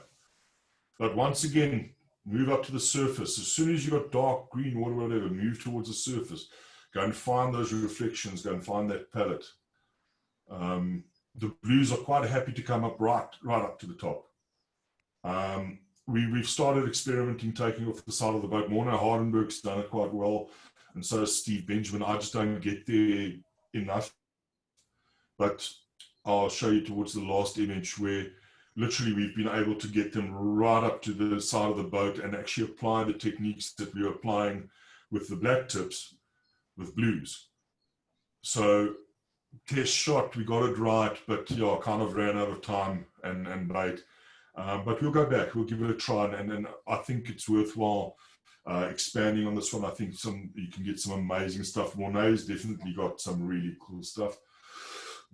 But once again, move up to the surface. As soon as you got dark green water, whatever, move towards the surface. Go and find those reflections. Go and find that palette. The blues are quite happy to come up right up to the top. We've started experimenting, taking off the side of the boat. Morna Hardenberg's done it quite well, and so has Steve Benjamin. I just don't get there enough. But I'll show you towards the last image where literally we've been able to get them right up to the side of the boat and actually apply the techniques that we were applying with the blacktips with blues. So test shot, we got it right, but yeah, kind of ran out of time and bait. But we'll go back, we'll give it a try, and I think it's worthwhile expanding on this one. I think you can get some amazing stuff. Mornay's definitely got some really cool stuff.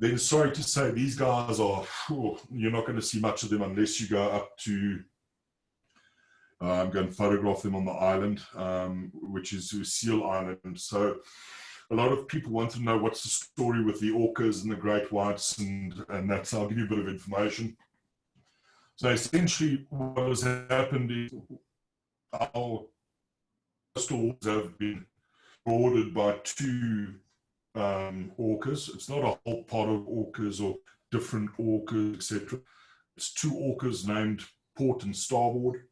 Then, sorry to say, these guys are, you're not going to see much of them unless you go up to go and photograph them on the island, which is Seal Island. So a lot of people want to know what's the story with the orcas and the great whites, and that's, I'll give you a bit of information. So essentially what has happened is our coastal have been bordered by 2 orcas. It's not a whole pot of orcas or different orcas, etc. It's 2 orcas named Port and Starboard.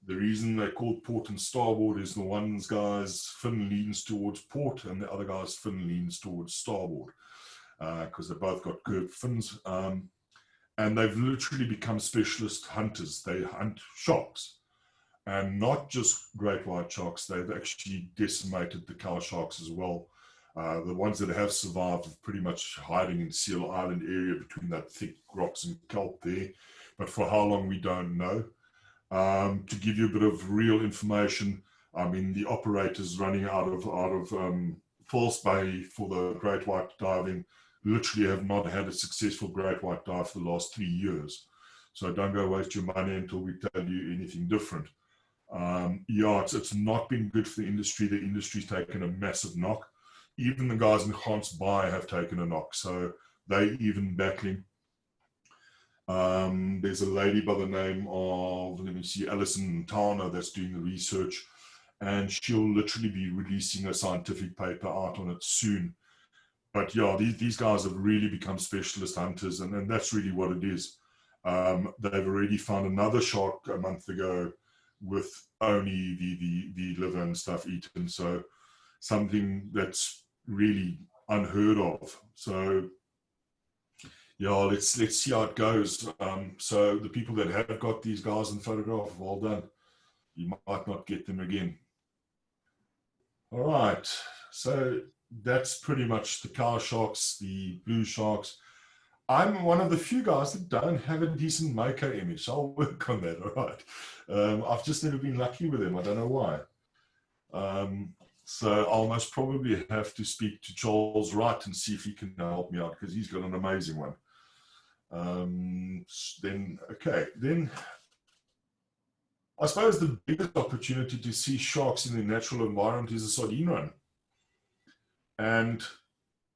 The reason they're called Port and Starboard is the one guy's fin leans towards port and the other guy's fin leans towards starboard, because they both got curved fins. And they've literally become specialist hunters. They hunt sharks, and not just great white sharks. They've actually decimated the cow sharks as well. The ones that have survived are pretty much hiding in Seal Island area between that thick rocks and kelp there. But for how long, we don't know. To give you a bit of real information, I mean, the operators running out of False Bay for the great white diving literally have not had a successful great white dive for the last 3 years. So don't go waste your money until we tell you anything different. Yeah, it's not been good for the industry. The industry's taken a massive knock. Even the guys in Hans Bay have taken a knock. So they even battling. There's a lady by the name of, let me see, Alison Tana that's doing the research, and she'll literally be releasing a scientific paper out on it soon. But yeah, these guys have really become specialist hunters, and that's really what it is. They've already found another shark a month ago with only the liver and stuff eaten. So something that's really unheard of. So yeah, let's see how it goes. So the people that have got these guys in photograph, well done. You might not get them again. All right, so that's pretty much the cow sharks, the blue sharks. I'm one of the few guys that don't have a decent Mako image, so I'll work on that. All right, I've just never been lucky with them. I don't know why. So I'll most probably have to speak to Charles Wright and see if he can help me out, because he's got an amazing one. Then I suppose the biggest opportunity to see sharks in the natural environment is the Sardine run. And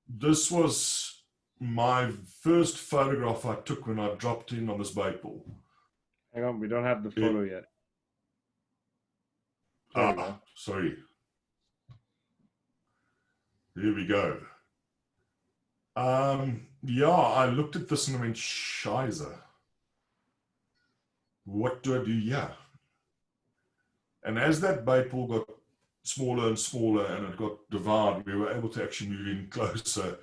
this was my first photograph I took when I dropped in on this bait pool. Hang on, we don't have the photo yet. There we go. Sorry. There we go. Yeah, I looked at this and I went, Shiza. What do I do here? And as that bait pool got smaller and smaller and it got devoured, we were able to actually move in closer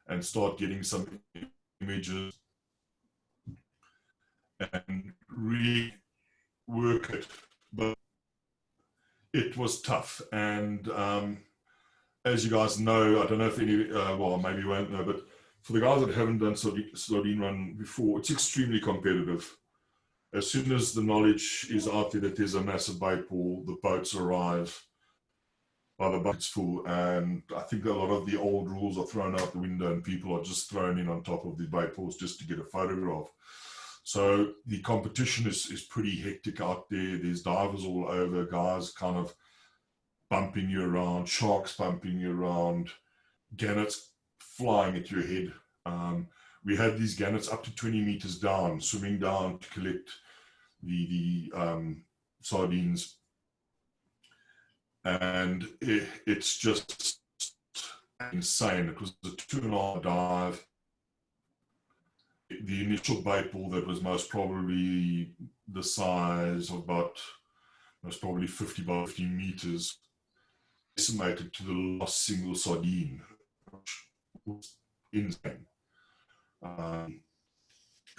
and start getting some images and really work it. But it was tough. And as you guys know, I don't know if any, well, maybe you won't know, but for the guys that haven't done Sardine run before, it's extremely competitive. As soon as the knowledge is out there that there's a massive bait pool, the boats arrive by the buckets full, and I think a lot of the old rules are thrown out the window and people are just thrown in on top of the bait pools just to get a photograph. So the competition is pretty hectic out there. There's divers all over, guys kind of bumping you around, sharks bumping you around, gannets flying at your head. We had these gannets up to 20 meters down, swimming down to collect the sardines. And it's just insane. It was a 2.5 dive. The initial bait pool that was most probably the size of about, most probably 50 by 50 meters, decimated to the last single sardine, which was insane.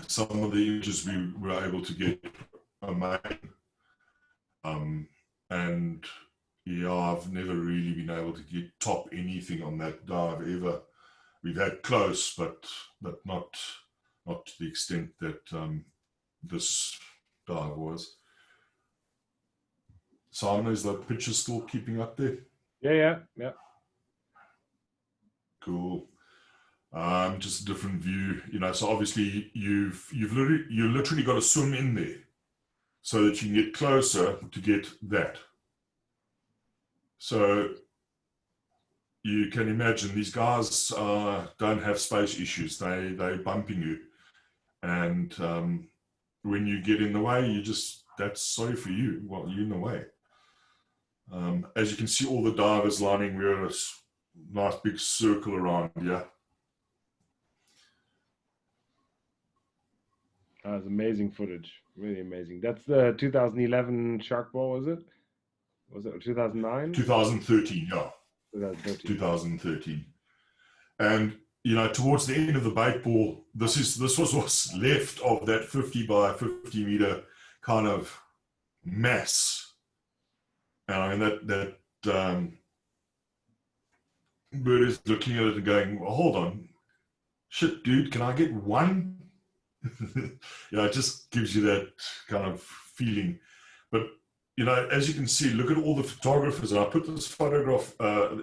Some of the images we were able to get are amazing. And yeah, I've never really been able to get top anything on that dive ever. We've had close, but not to the extent that this dive was. Simon, is the picture still keeping up there? Yeah. Cool. Just a different view, you know. So obviously you literally got to swim in there so that you can get closer to get that. So you can imagine these guys don't have space issues. They're bumping you, and when you get in the way, that's sorry for you. Well, you're in the way. As you can see, all the divers lining, we're in a nice big circle around here. That's amazing footage. Really amazing. That's the 2011 shark ball, was it? Was it 2009? 2013, yeah. 2013. 2013. And you know, towards the end of the bait pool, this was what's left of that 50 by 50 meter kind of mass. And I mean that bird is looking at it and going, well, hold on, shit, dude, can I get one? Yeah, it just gives you that kind of feeling. But you know, as you can see, look at all the photographers, and I put this photograph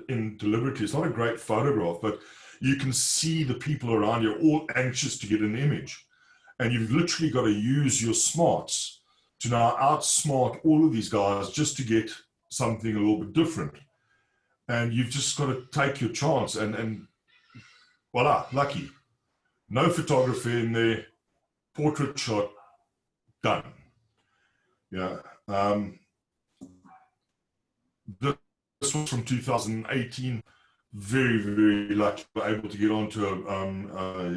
in deliberately. It's not a great photograph, but you can see the people around you all anxious to get an image. And you've literally got to use your smarts to now outsmart all of these guys just to get something a little bit different. And you've just got to take your chance, and voila, lucky. No photographer in there, portrait shot, done. Yeah. This was from 2018. Very, very lucky. We were able to get onto a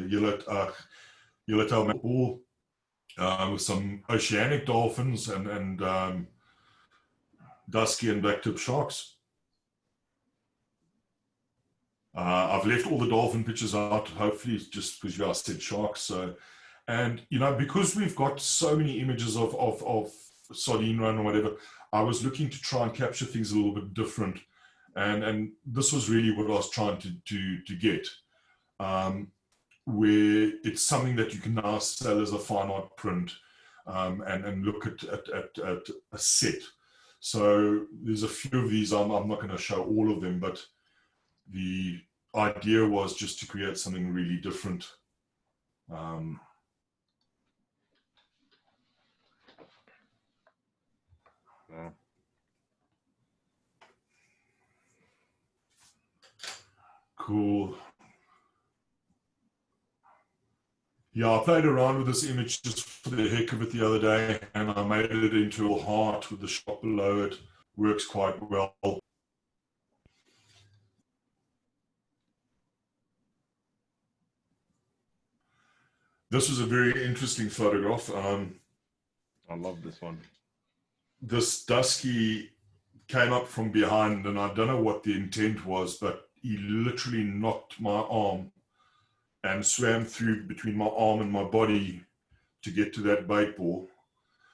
yellowtail ball. with some oceanic dolphins and dusky and blacktip sharks. I've left all the dolphin pictures out, hopefully, it's just because you guys said sharks. So, and you know, because we've got so many images of Sardine Run or whatever, I was looking to try and capture things a little bit different, and this was really what I was trying to get, where it's something that you can now sell as a fine art print, and look at a set. So there's a few of these. I'm not going to show all of them, but the idea was just to create something really different. Wow. Cool. Yeah, I played around with this image just for the heck of it the other day, and I made it into a heart with the shot below it. Works quite well. This was a very interesting photograph. I love this one. This dusky came up from behind, and I don't know what the intent was, but he literally knocked my arm and swam through between my arm and my body to get to that bait ball.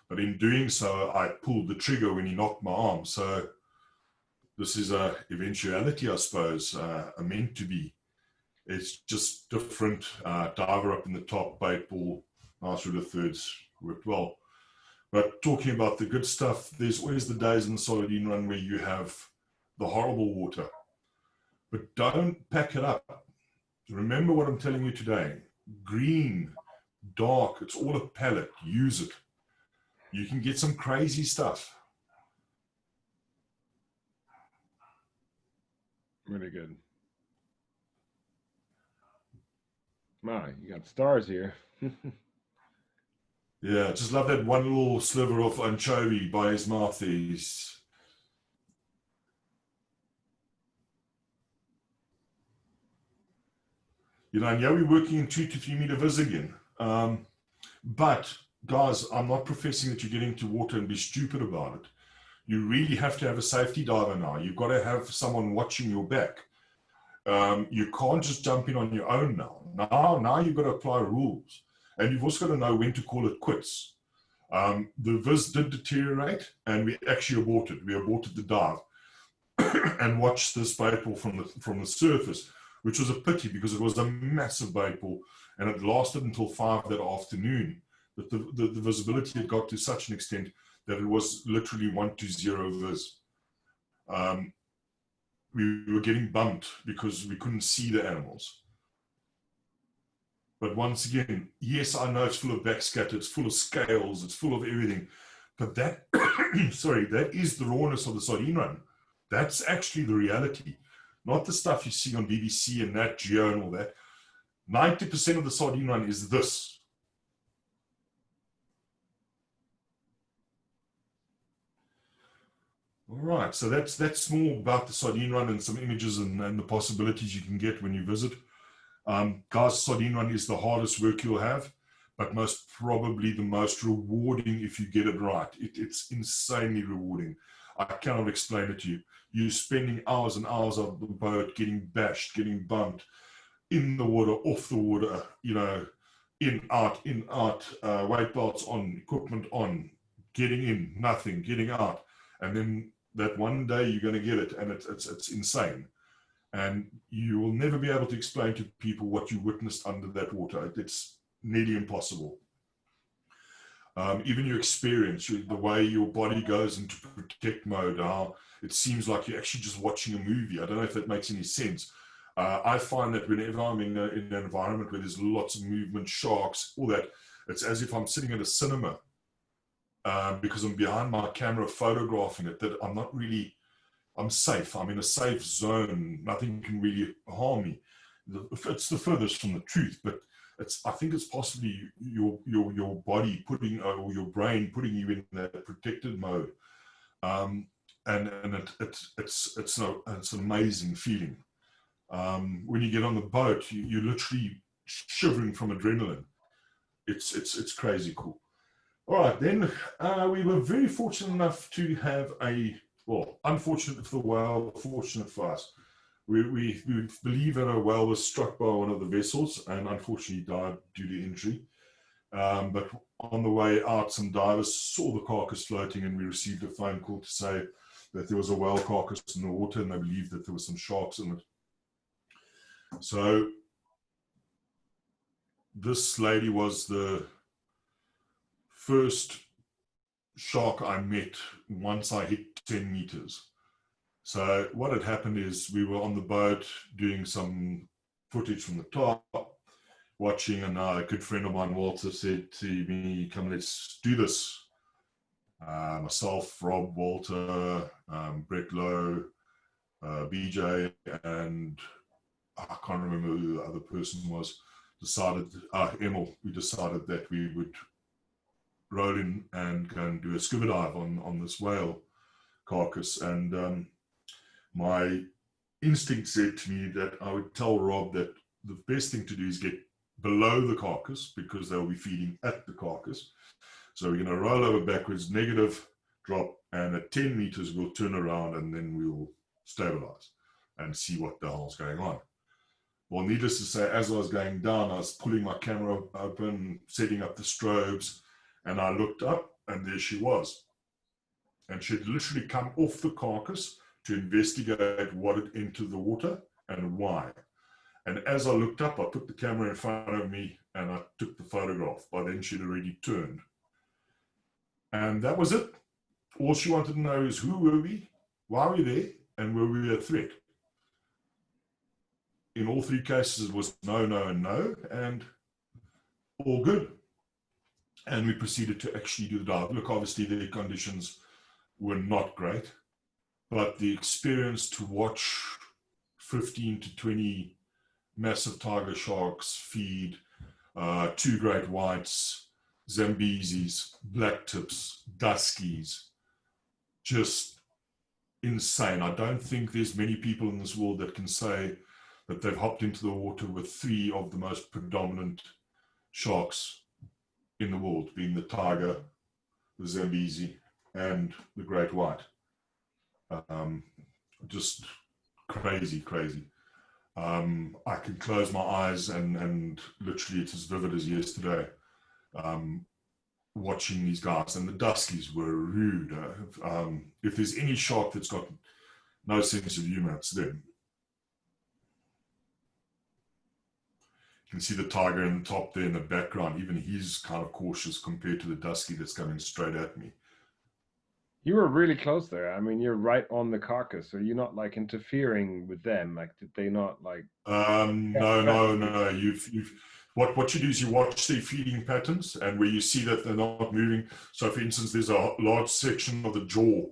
But in doing so, I pulled the trigger when he knocked my arm. So this is a eventuality, I suppose, a meant to be. It's just different. Diver up in the top, bait ball, nice with the thirds, worked well. But talking about the good stuff, there's always the days in the Sardine Run where you have the horrible water. But don't pack it up. Remember what I'm telling you today. Green, dark, it's all a palette. Use it. You can get some crazy stuff. Really good. My, you got stars here. Yeah, just love that one little sliver of anchovy by his mouth there. He's... You know, and yeah, we're working in 2 to 3 meter viz again. But guys, I'm not professing that you're getting into water and be stupid about it. You really have to have a safety diver now. You've got to have someone watching your back. You can't just jump in on your own now. Now you've got to apply rules. And you've also got to know when to call it quits. The viz did deteriorate, and we actually aborted. We aborted the dive and watched this bait ball from the surface, which was a pity because it was a massive bait ball, and it lasted until 5 that afternoon. But the visibility had got to such an extent that it was literally 1-0 viz. We were getting bumped because we couldn't see the animals. But once again, yes, I know it's full of backscatter, it's full of scales, it's full of everything. But that, sorry, that is the rawness of the Sardine Run. That's actually the reality, not the stuff you see on BBC and Nat Geo and all that. 90% of the Sardine Run is this. All right, so that's more about the Sardine Run and some images and the possibilities you can get when you visit. Guys, Sardine Run is the hardest work you'll have, but most probably the most rewarding if you get it right. It's insanely rewarding. I cannot explain it to you. You're spending hours and hours on the boat, getting bashed, getting bumped, in the water, off the water, you know, in, out, weight belts on, equipment on, getting in, nothing, getting out. And then that one day you're going to get it, and it's insane. And you will never be able to explain to people what you witnessed under that water. It's nearly impossible. Even your experience, the way your body goes into protect mode, how it seems like you're actually just watching a movie. I don't know if that makes any sense. I find that whenever I'm in an environment where there's lots of movement, sharks, all that, it's as if I'm sitting at a cinema because I'm behind my camera photographing it, that I'm not really... I'm safe. I'm in a safe zone. Nothing can really harm me. It's the furthest from the truth, but I think it's possibly your body putting, or your brain putting you in that protected mode, and it's an amazing feeling. When you get on the boat, you're literally shivering from adrenaline. It's crazy cool. All right, then we were very fortunate enough to have well, unfortunate for the whale, fortunate for us. We believe that a whale was struck by one of the vessels and unfortunately died due to injury. But on the way out, some divers saw the carcass floating and we received a phone call to say that there was a whale carcass in the water and they believed that there were some sharks in it. So this lady was the first shark I met once I hit 10 meters. So what had happened is we were on the boat doing some footage from the top, watching, and a good friend of mine, Walter, said to me, come, let's do this. Myself, Rob, Walter, Brett Lowe, BJ, and I can't remember who the other person was, decided, Emil, we decided that we would roll in and go and do a scuba dive on this whale carcass. And my instinct said to me that I would tell Rob that the best thing to do is get below the carcass because they'll be feeding at the carcass. So we're going to roll over backwards, negative, drop, and at 10 meters we'll turn around and then we'll stabilize and see what the hell's going on. Well, needless to say, as I was going down, I was pulling my camera open, setting up the strobes, and I looked up and there she was. And she had literally come off the carcass to investigate what had entered the water and why. And as I looked up, I put the camera in front of me and I took the photograph. By then she'd already turned. And that was it. All she wanted to know is who were we, why were we there, and were we a threat? In all three cases, it was no, no, and no, and all good. And we proceeded to actually do the dive. Look, obviously the conditions were not great, but the experience to watch 15 to 20 massive tiger sharks feed, 2 great whites, Zambesis, blacktips, duskies, just insane. I don't think there's many people in this world that can say that they've hopped into the water with 3 of the most predominant sharks in the world, being the tiger, the Zambezi, and the great white. Just crazy, crazy. I can close my eyes and literally it's as vivid as yesterday, watching these guys. And the duskies were rude. If there's any shark that's got no sense of humor, it's them. You can see the tiger in the top there in the background. Even he's kind of cautious compared to the dusky that's coming straight at me. You were really close there. I mean, you're right on the carcass. Are you not like interfering with them? Like, did they not like? No. What you do is you watch their feeding patterns, and where you see that they're not moving. So, for instance, there's a large section of the jaw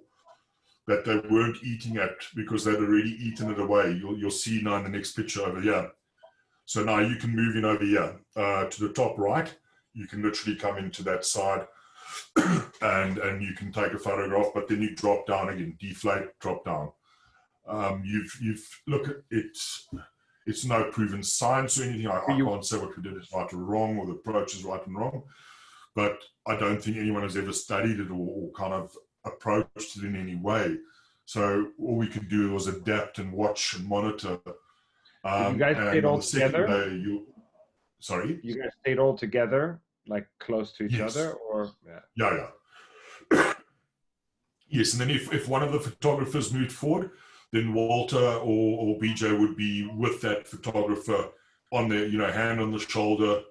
that they weren't eating at because they'd already eaten it away. You'll see now in the next picture over here. So now you can move in over here to the top right. You can literally come into that side and you can take a photograph, but then you drop down again, deflate, drop down. Look, it's no proven science or anything. I can't say what we did is right or wrong, or the approach is right and wrong, but I don't think anyone has ever studied it or kind of approached it in any way. So all we could do was adapt and watch and monitor. You guys stayed all together? Sorry? You guys stayed all together, like close to each other, or? Yeah. Yes, and then if one of the photographers moved forward, then Walter or BJ would be with that photographer on their, hand on the shoulder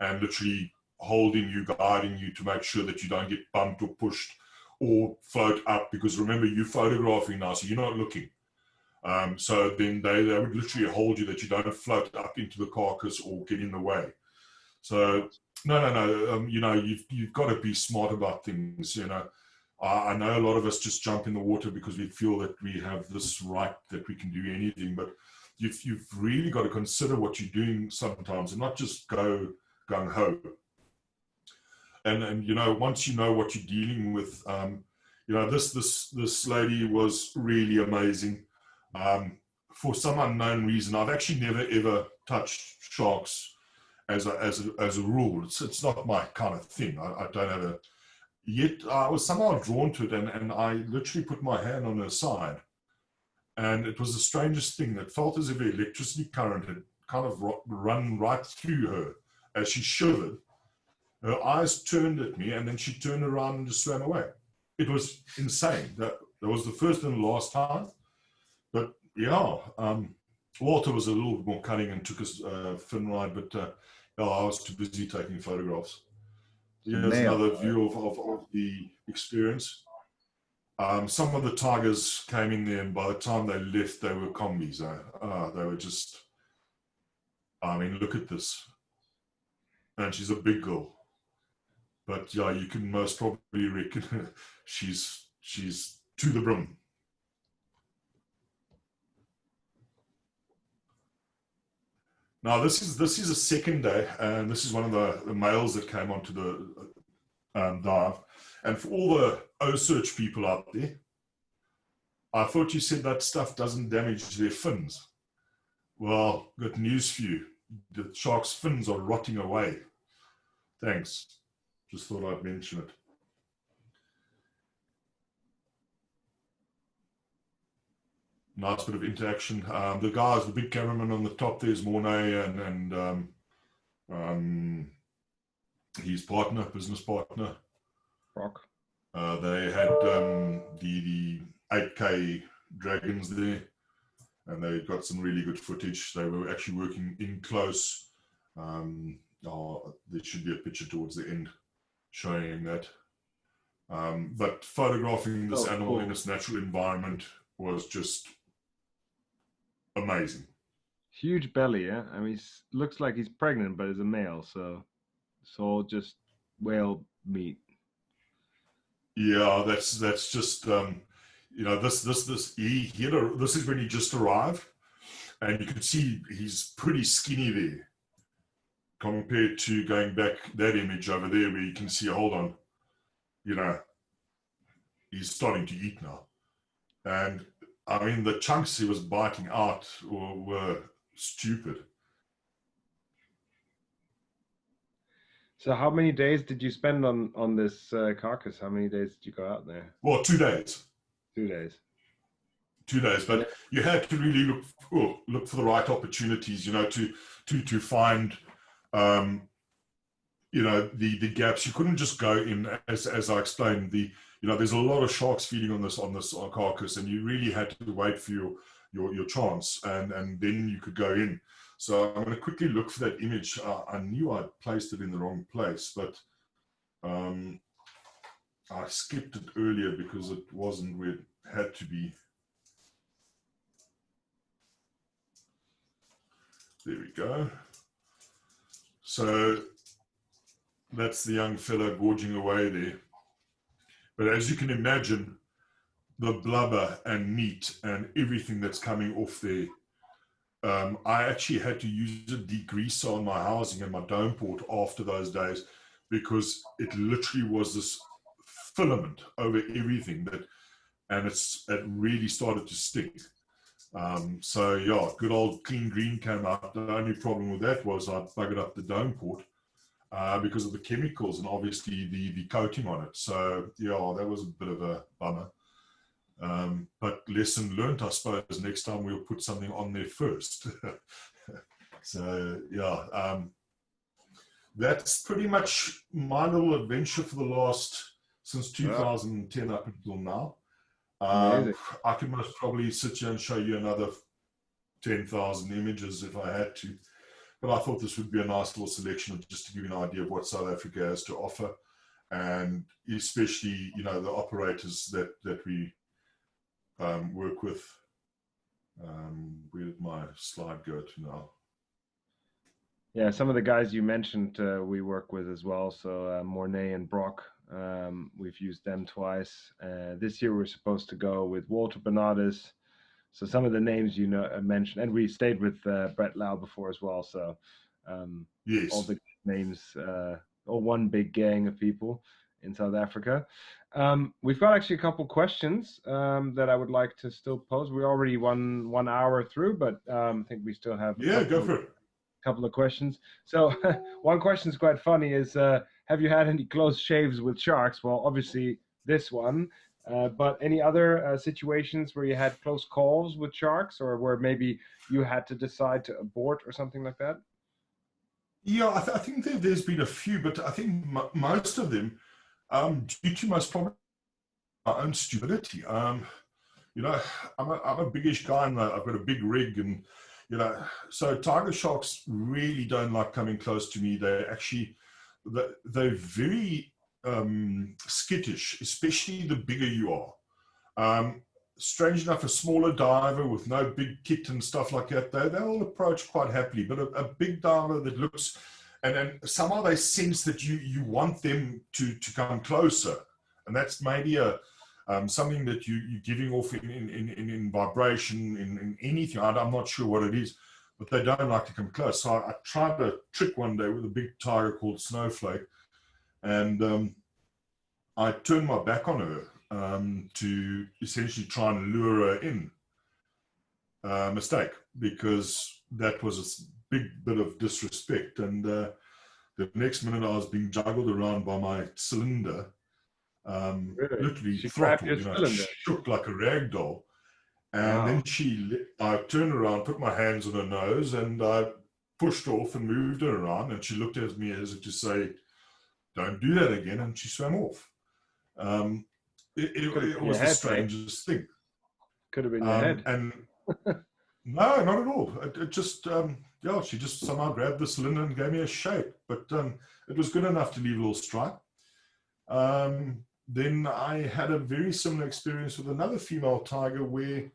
and literally holding you, guiding you to make sure that you don't get bumped or pushed or float up, because remember, you're photographing now, so you're not looking. So then they would literally hold you that you don't float up into the carcass or get in the way. So no. You've got to be smart about things. I know a lot of us just jump in the water because we feel that we have this right that we can do anything, but you've really got to consider what you're doing sometimes and not just go gung ho. And once you know what you're dealing with, this lady was really amazing. For some unknown reason, I've actually never ever touched sharks as a rule. It's not my kind of thing. I don't have yet I was somehow drawn to it, and I literally put my hand on her side. And it was the strangest thing. It felt as if an electricity current had kind of run right through her as she shivered. Her eyes turned at me, and then she turned around and just swam away. It was insane. That was the first and last time. But yeah, Walter was a little more cunning and took us fin ride, but I was too busy taking photographs. Here's another view of the experience. Some of the tigers came in there, and by the time they left, they were combis. They were just, I mean, look at this. And she's a big girl. But yeah, you can most probably reckon she's to the brim. Now this is a second day, and this is one of the males that came onto the dive. And for all the O-search people out there, I thought you said that stuff doesn't damage their fins. Well, good news for you. The shark's fins are rotting away. Thanks. Just thought I'd mention it. Nice bit of interaction. The guys, the big cameraman on the top there is Mornay and his partner, business partner. Brock. They had the 8K dragons there, and they got some really good footage. They were actually working in close. There should be a picture towards the end showing that. But photographing this animal in its natural environment was just amazing. Huge belly, yeah. I mean, looks like he's pregnant, but is a male, so it's all just whale meat. Yeah, that's just you know, this is when he just arrived, and you can see he's pretty skinny there compared to going back that image over there where you can see, hold on, you know, he's starting to eat now. And I mean, the chunks he was biting out were stupid. So how many days did you spend on this carcass? How many days did you go out there? Well, 2 days. 2 days. 2 days, but you had to really look for the right opportunities, you know, to find, you know, the gaps. You couldn't just go in, as I explained, you know, there's a lot of sharks feeding on this carcass, and you really had to wait for your chance, and then you could go in. So I'm going to quickly look for that image. I knew I'd placed it in the wrong place, but I skipped it earlier because it wasn't where it had to be. There we go. So that's the young fella gorging away there. But as you can imagine, the blubber and meat and everything that's coming off there, I actually had to use a degreaser on my housing and my dome port after those days, because it literally was this filament over everything and it really started to stick. So yeah, good old clean green came out. The only problem with that was I buggered up the dome port because of the chemicals and obviously the coating on it. So yeah, that was a bit of a bummer. But lesson learned, I suppose. Next time we'll put something on there first. So yeah, that's pretty much my little adventure for the last, since 2010 up until now. I could most probably sit here and show you another 10,000 images if I had to, but I thought this would be a nice little selection just to give you an idea of what South Africa has to offer, and especially, you know, the operators that we work with. Where did my slide go to now? Yeah, some of the guys you mentioned we work with as well. So Mornay and Brock, we've used them twice. This year we're supposed to go with Walter Bernardus. So some of the names you know mentioned, and we stayed with Brett Lau before as well. So yes, all the names, all one big gang of people in South Africa. We've got actually a couple questions that I would like to still pose. We're already one hour through, but I think we still have go for it. Couple of questions. So one question is quite funny is have you had any close shaves with sharks? Well, obviously this one, but any other situations where you had close calls with sharks, or where maybe you had to decide to abort or something like that? Yeah, I think there's been a few, but I think most of them, due to most probably my own stupidity. You know, I'm a biggish guy and I've got a big rig, and you know, so tiger sharks really don't like coming close to me. They're very skittish, especially the bigger you are. Strange enough, a smaller diver with no big kit and stuff like that, they'll approach quite happily. But a big diver that looks, and somehow they sense that you want them to come closer, and that's maybe something that you're giving off in vibration, in anything. I'm not sure what it is, but they don't like to come close. So I tried a trick one day with a big tiger called Snowflake, and I turned my back on her to essentially try and lure her in. Mistake, because that was a big bit of disrespect. And the next minute I was being juggled around by my cylinder, Really? literally She grabbed throttled, your you know, cylinder. shook like a rag doll. And Wow. then I turned around, put my hands on her nose, and I pushed off and moved her around. And she looked at me as if to say, "Don't do that again." And she swam off. Could have It been your was the head, mate. strangest thing. Could have been your head. And no, not at all. It just, yeah, she just somehow grabbed the cylinder and gave me a shake. But it was good enough to leave a little stripe. Then I had a very similar experience with another female tiger where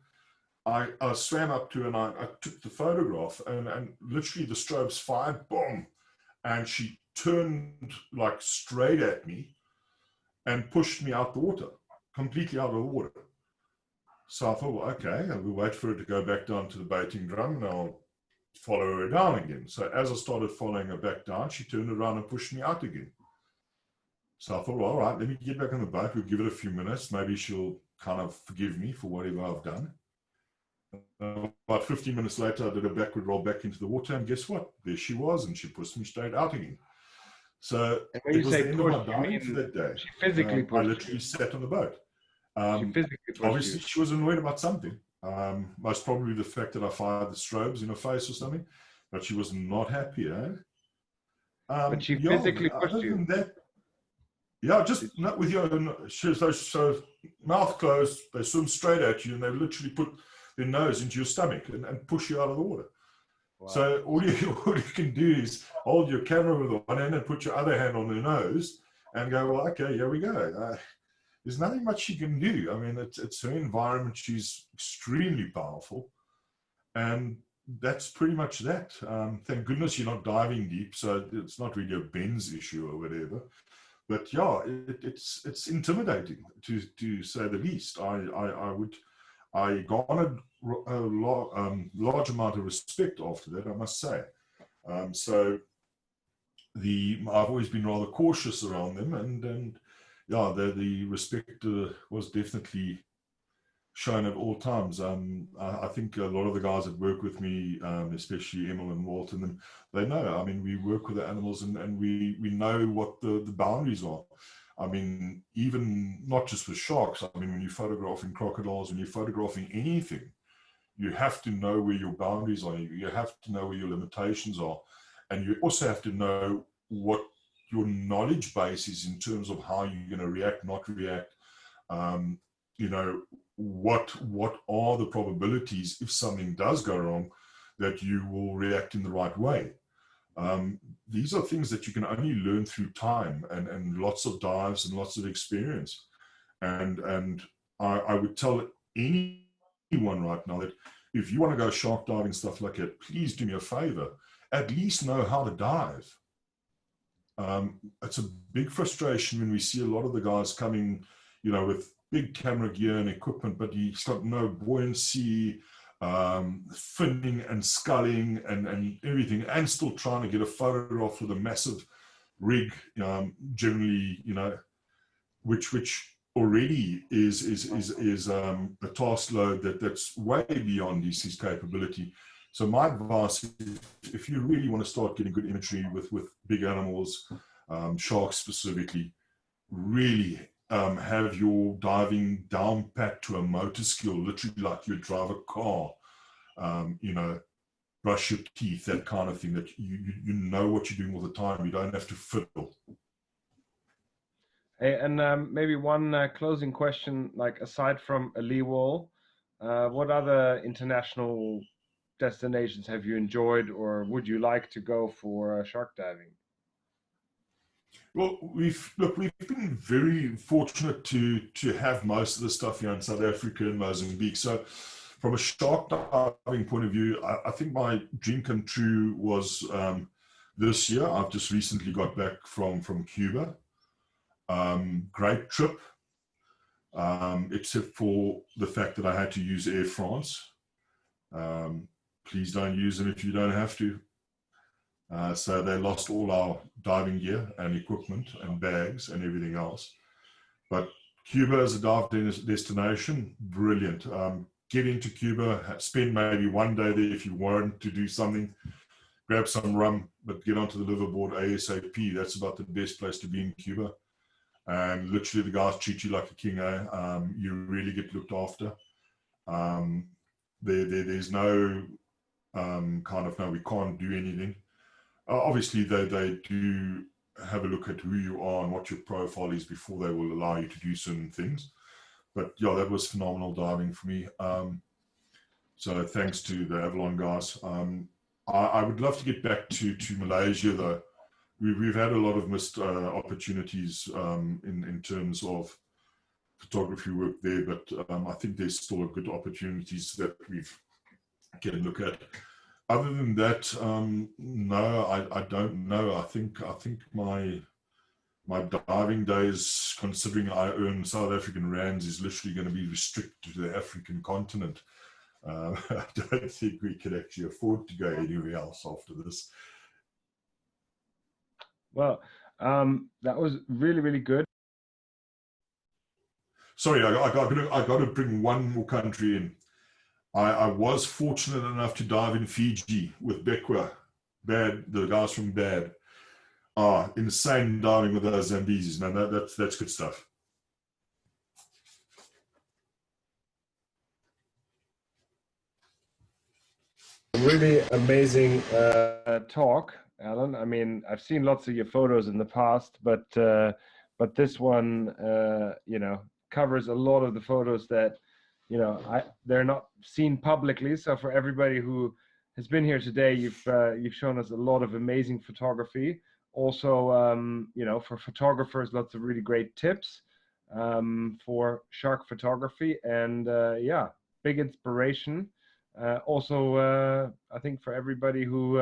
I swam up to her and I took the photograph, and literally the strobes fired, boom, and she turned like straight at me and pushed me out the water, completely out of the water. So I thought, well, okay, I'll wait for her to go back down to the baiting drum and I'll follow her down again. So as I started following her back down, she turned around and pushed me out again. So I thought, well, all right, let me get back on the boat. We'll give it a few minutes. Maybe she'll kind of forgive me for whatever I've done. About 15 minutes later, I did a backward roll back into the water, and guess what? There she was, and she pushed me straight out again. So And when you it was say the end of push, my you diving for mean that day. she physically I pushed you? literally sat on the boat. She physically pushed Obviously, you. she was annoyed about something. Most probably the fact that I fired the strobes in her face or something, but she was not happy. But she Yeah, physically pushed other you. than that, yeah, just not with your so mouth closed, they swim straight at you and they literally put their nose into your stomach and push you out of the water. Wow. So all you can do is hold your camera with one hand and put your other hand on their nose and go, well, okay, here we go. There's nothing much she can do. I mean, it's her environment. She's extremely powerful. And that's pretty much that. Thank goodness you're not diving deep, so it's not really a Ben's issue or whatever. But yeah, it's intimidating to say the least. I garnered a large amount of respect after that, I must say. So I've always been rather cautious around them, and yeah, the respect was definitely shown at all times. I think a lot of the guys that work with me, especially Emil and Walt and them, they know. I mean, we work with the animals and we know what the boundaries are. I mean, even not just with sharks. I mean, when you're photographing crocodiles, when you're photographing anything, you have to know where your boundaries are. You have to know where your limitations are. And you also have to know what your knowledge base is in terms of how you're going to react, not react. You know, what are the probabilities if something does go wrong that you will react in the right way. These are things that you can only learn through time and lots of dives and lots of experience. And I would tell anyone right now that if you want to go shark diving, stuff like that, please do me a favor, at least know how to dive. It's a big frustration when we see a lot of the guys coming, you know, with big camera gear and equipment, but he's got no buoyancy, finning and sculling and everything, and still trying to get a photograph with a massive rig, generally, you know, which already is a task load that's way beyond DC's capability. So my advice is, if you really want to start getting good imagery with big animals, sharks specifically, really have your diving down pat to a motor skill, literally like you drive a car, you know, brush your teeth, that kind of thing, that you know what you're doing all the time. You don't have to fiddle. Hey, and maybe one closing question, like aside from a lee wall, what other international destinations have you enjoyed or would you like to go for shark diving? Well, we've been very fortunate to have most of the stuff here in South Africa and Mozambique. So, from a shark diving point of view, I think my dream come true was this year. I've just recently got back from Cuba. Great trip, except for the fact that I had to use Air France. Please don't use them if you don't have to. So they lost all our diving gear and equipment and bags and everything else. But Cuba as a dive destination, brilliant. Get into Cuba, spend maybe one day there if you want to do something, grab some rum, but get onto the liverboard ASAP. That's about the best place to be in Cuba. And literally the guys treat you like a king. You really get looked after. There's no kind of, no, we can't do anything. Obviously, they do have a look at who you are and what your profile is before they will allow you to do certain things. But yeah, that was phenomenal diving for me. So thanks to the Avalon guys. I would love to get back to Malaysia though. We've had a lot of missed opportunities in terms of photography work there, but I think there's still good opportunities that we can look at. Other than that, no, I don't know. I think my diving days, considering I earn South African rands, is literally going to be restricted to the African continent. I don't think we can actually afford to go anywhere else after this. Well, that was really, really good. Sorry, I got to bring one more country in. I was fortunate enough to dive in Fiji with Bekwa, the guys from Bad. Insane diving with those Zambesis, man. That's good stuff. Really amazing talk, Alan. I mean, I've seen lots of your photos in the past, but this one, you know, covers a lot of the photos that, you know, they're not seen publicly. So for everybody who has been here today, you've shown us a lot of amazing photography. Also, you know, for photographers, lots of really great tips for shark photography, and yeah, big inspiration. Also, I think for everybody who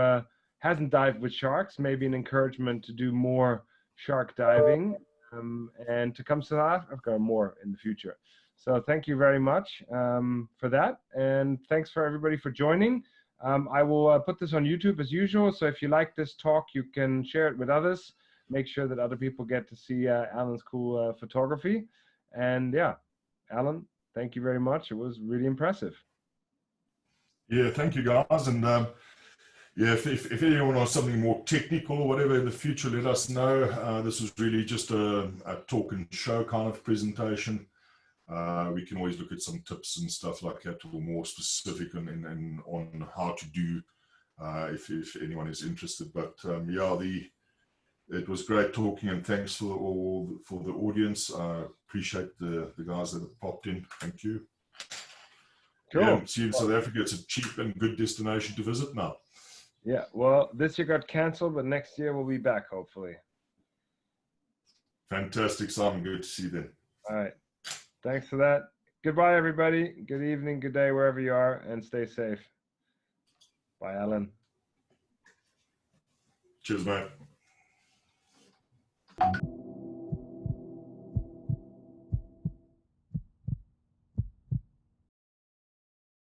hasn't dived with sharks, maybe an encouragement to do more shark diving and to come to South Africa more in the future. So thank you very much for that. And thanks for everybody for joining. I will put this on YouTube as usual. So if you like this talk, you can share it with others. Make sure that other people get to see Alan's cool photography. And yeah, Alan, thank you very much. It was really impressive. Yeah, thank you guys. And yeah, if anyone wants something more technical or whatever in the future, let us know. This was really just a talk and show kind of presentation. We can always look at some tips and stuff like that, or more specific on how to do if anyone is interested. But yeah, it was great talking, and thanks for the audience. Appreciate the guys that have popped in. Thank you. Cool. Yeah, see you in South Africa. It's a cheap and good destination to visit now. Yeah, well, this year got canceled, but next year we'll be back, hopefully. Fantastic, Simon. Good to see you then. All right. Thanks for that. Goodbye, everybody. Good evening, good day, wherever you are, and stay safe. Bye, Alan. Cheers, mate.